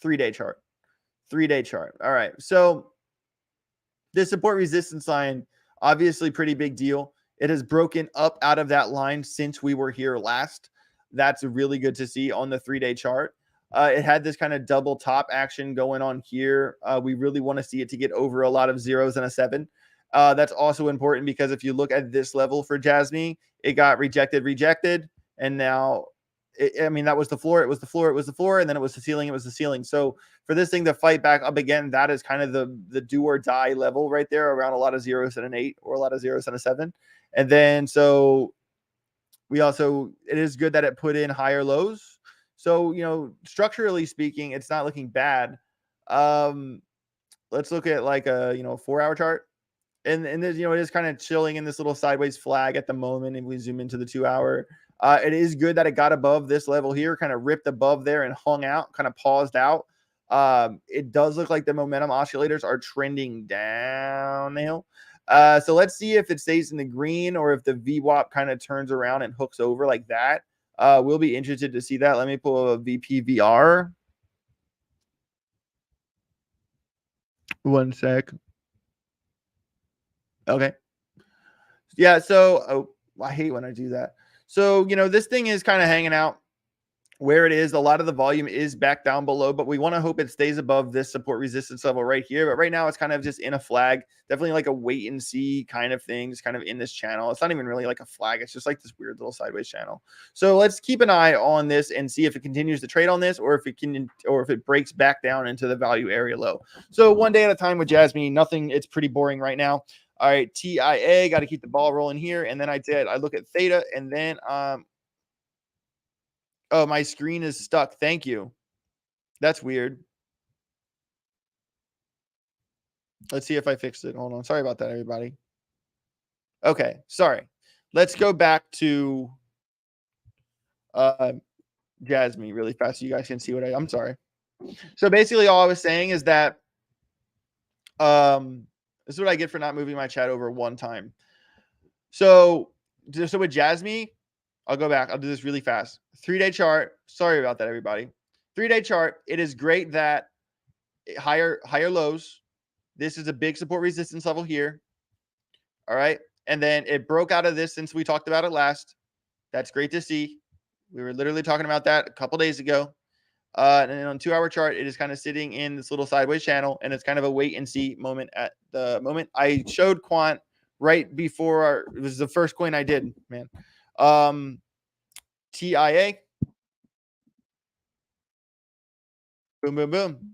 3-day chart. 3-day chart. All right. So this support resistance line, obviously pretty big deal. It has broken up out of that line since we were here last. That's really good to see on the 3-day chart. It had this kind of double top action going on here. We really want to see it to get over a lot of zeros and a 7. That's also important because if you look at this level for Jasmine, it got rejected, and now that was the floor. It was the floor, and then it was the ceiling. So for this thing to fight back up again, that is kind of the do or die level right there, around a lot of zeros and an 8 or a lot of zeros and a 7. And then so it is good that it put in higher lows. So, structurally speaking, it's not looking bad. Let's look at like a 4-hour chart. And there's, it is kind of chilling in this little sideways flag at the moment. If we zoom into the 2-hour, it is good that it got above this level here, kind of ripped above there and hung out, kind of paused out. It does look like the momentum oscillators are trending downhill. So let's see if it stays in the green or if the VWAP kind of turns around and hooks over like that. We'll be interested to see that. Let me pull a VPVR. One sec. Okay. Yeah. So I hate when I do that. So, this thing is kind of hanging out where it is. A lot of the volume is back down below, but we want to hope it stays above this support resistance level right here. But right now it's kind of just in a flag, definitely like a wait and see kind of thing, just kind of in this channel. It's not even really like a flag. It's just like this weird little sideways channel. So let's keep an eye on this and see if it continues to trade on this, or if it can, or if it breaks back down into the value area low. So one day at a time with Jasmine, nothing. It's pretty boring right now. All right, TIA, got to keep the ball rolling here. And then I look at theta, and then oh, my screen is stuck. Thank you. That's weird. Let's see if I fixed it. Hold on. Sorry about that, everybody. Okay, sorry. Let's go back to Jasmine really fast so you guys can see what I'm sorry. So basically all I was saying is that this is what I get for not moving my chat over one time. So with Jasmine, I'll go back. I'll do this really fast. 3-day chart. Sorry about that, everybody. 3-day chart. It is great that higher lows. This is a big support resistance level here. All right. And then it broke out of this since we talked about it last. That's great to see. We were literally talking about that a couple days ago. And then on 2-hour chart, it is kind of sitting in this little sideways channel, and it's kind of a wait and see moment at the moment. I showed quant right before it was the first coin I did, man. TIA. Boom, boom, boom.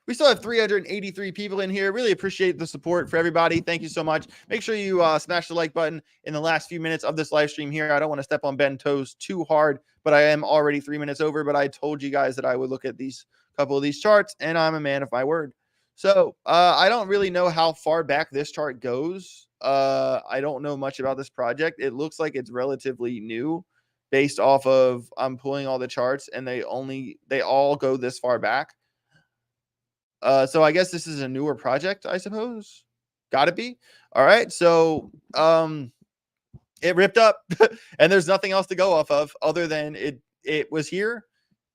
We still have 383 people in here. Really appreciate the support for everybody. Thank you so much. Make sure you smash the like button in the last few minutes of this live stream here. I don't want to step on Ben's toes too hard, but I am already 3 minutes over. But I told you guys that I would look at these couple of these charts, and I'm a man of my word. So I don't really know how far back this chart goes. I don't know much about this project. It looks like it's relatively new based off of I'm pulling all the charts, and they all go this far back. So I guess this is a newer project, I suppose. Gotta be. All right. So it ripped up and there's nothing else to go off of other than it was here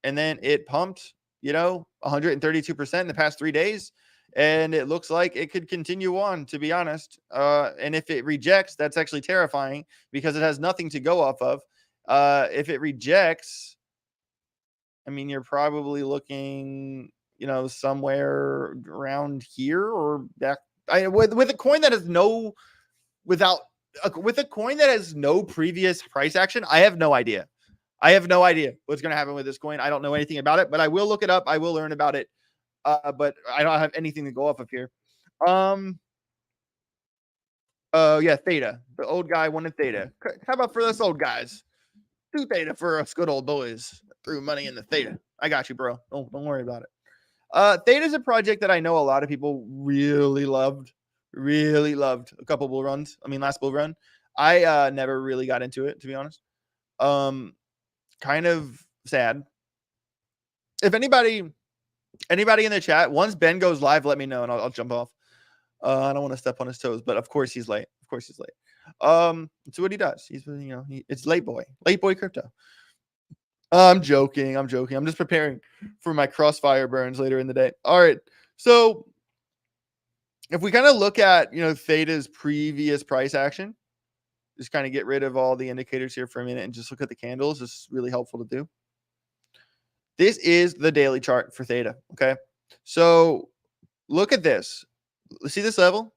and then it pumped, 132% in the past 3 days. And it looks like it could continue on, to be honest. And if it rejects, that's actually terrifying because it has nothing to go off of. If it rejects, I mean, you're probably looking somewhere around here or back. With a coin that has with a coin that has no previous price action, I have no idea. I have no idea what's going to happen with this coin. I don't know anything about it, but I will look it up. I will learn about it. But I don't have anything to go off of here. Yeah, theta. The old guy wanted theta. How about for us old guys? Do theta for us good old boys. Threw money in the theta. I got you, bro. Don't worry about it. Theta is a project that I know a lot of people really loved a couple bull runs. I mean, last bull run. I never really got into it, to be honest. Kind of sad. If anybody in the chat, once Ben goes live, let me know and I'll jump off. I don't want to step on his toes, but of course he's late. It's what he does. He's it's late boy crypto. I'm joking. I'm just preparing for my crossfire burns later in the day. All right. So if we kind of look at, theta's previous price action, just kind of get rid of all the indicators here for a minute and just look at the candles. This is really helpful to do. This is the daily chart for theta. Okay. So look at this. See this level?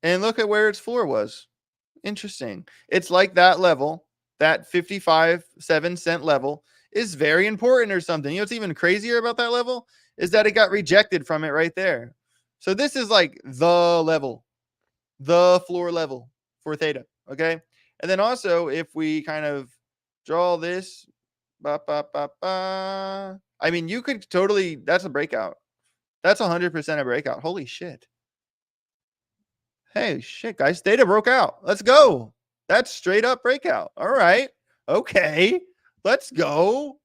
And look at where its floor was. Interesting. It's like that level, that 55.7 level is very important or something. What's even crazier about that level is that it got rejected from it right there. So this is like the level, the floor level for theta. Okay. And then also if we kind of draw this, I mean, you could totally, that's a breakout. That's 100% a breakout. Holy shit. Hey, shit, guys. Theta broke out. Let's go. That's straight up breakout. All right. Okay. Let's go.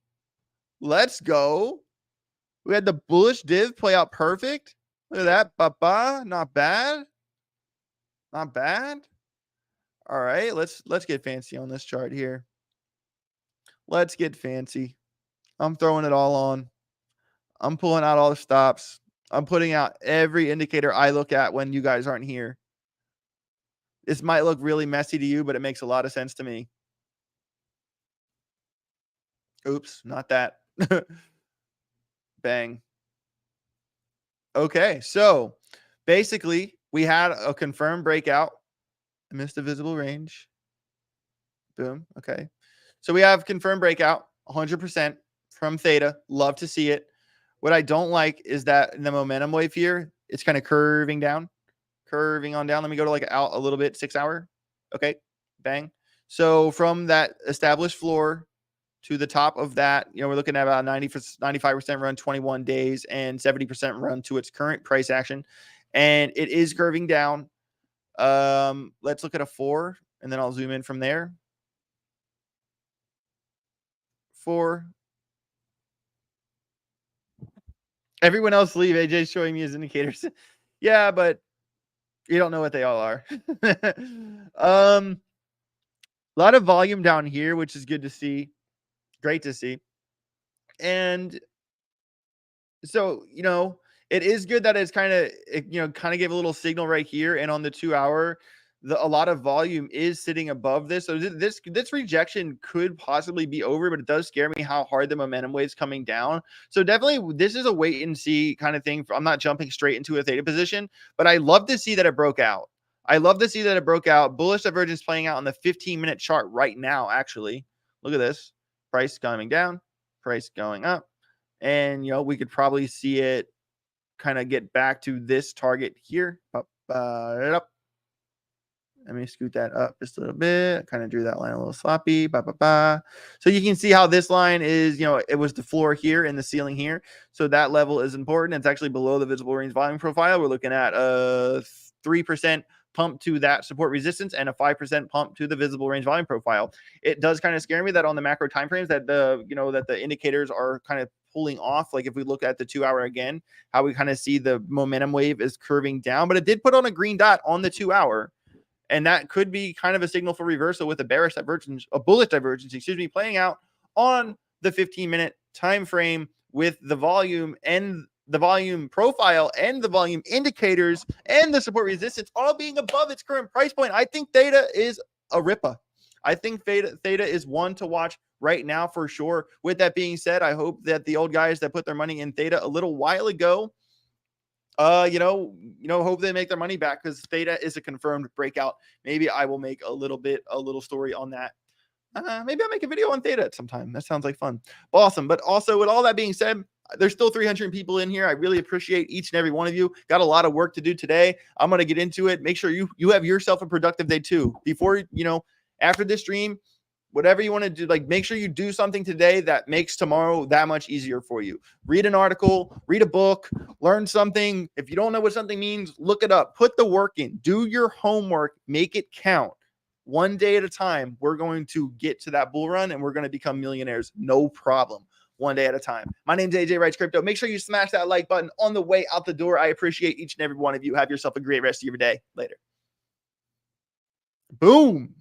We had the bullish div play out perfect. Look at that. Ba-ba. Not bad. All right. Let's get fancy on this chart here. Let's get fancy. I'm throwing it all on. I'm pulling out all the stops. I'm putting out every indicator I look at when you guys aren't here. This might look really messy to you, but it makes a lot of sense to me. Oops, not that. Bang. Okay, so basically we had a confirmed breakout. I missed the visible range. Boom. Okay. So we have confirmed breakout 100% from theta. Love to see it. What I don't like is that in the momentum wave here, it's kind of curving down, curving on down. Let me go to like out a little bit, 6 hour. Okay. Bang. So from that established floor to the top of that, we're looking at about 95% run, 21 days, and 70% run to its current price action. And it is curving down. Let's look at a 4, and then I'll zoom in from there. 4. Everyone else leave. AJ's showing me his indicators. Yeah, but you don't know what they all are. A lot of volume down here, which is good to see. Great to see. And so, it is good that it's kind of gave a little signal right here. And on the 2 hour, a lot of volume is sitting above this. So this rejection could possibly be over, but it does scare me how hard the momentum wave's coming down. So definitely this is a wait and see kind of thing. I'm not jumping straight into a theta position, but I love to see that it broke out. Bullish divergence playing out on the 15-minute chart right now, actually. Look at this. Price coming down, price going up. And, we could probably see it kind of get back to this target here. Up. Let me scoot that up just a little bit. Kind of drew that line a little sloppy. So you can see how this line is, it was the floor here and the ceiling here. So that level is important. It's actually below the visible range volume profile. We're looking at a 3% pump to that support resistance and a 5% pump to the visible range volume profile. It does kind of scare me that on the macro timeframes that the indicators are kind of pulling off. Like if we look at the 2 hour again, how we kind of see the momentum wave is curving down, but it did put on a green dot on the 2 hour. And that could be kind of a signal for reversal with a bullish divergence, playing out on the 15-minute time frame with the volume and the volume profile and the volume indicators and the support resistance all being above its current price point. I think theta is a ripper. I think theta is one to watch right now for sure. With that being said, I hope that the old guys that put their money in theta a little while ago, hope they make their money back, because theta is a confirmed breakout. Maybe I will make a little story on that. Maybe I'll make a video on theta at some time. That sounds like fun. Awesome. But also, with all that being said, there's still 300 people in here. I really appreciate each and every one of you. Got a lot of work to do today. I'm going to get into it. Make sure you have yourself a productive day too. Before, after this stream, whatever you want to do, like make sure you do something today that makes tomorrow that much easier for you. Read an article, read a book, learn something. If you don't know what something means, look it up. Put the work in. Do your homework. Make it count. One day at a time, we're going to get to that bull run and we're going to become millionaires. No problem. One day at a time. My name's AJ Writes Crypto. Make sure you smash that like button on the way out the door. I appreciate each and every one of you. Have yourself a great rest of your day. Later. Boom.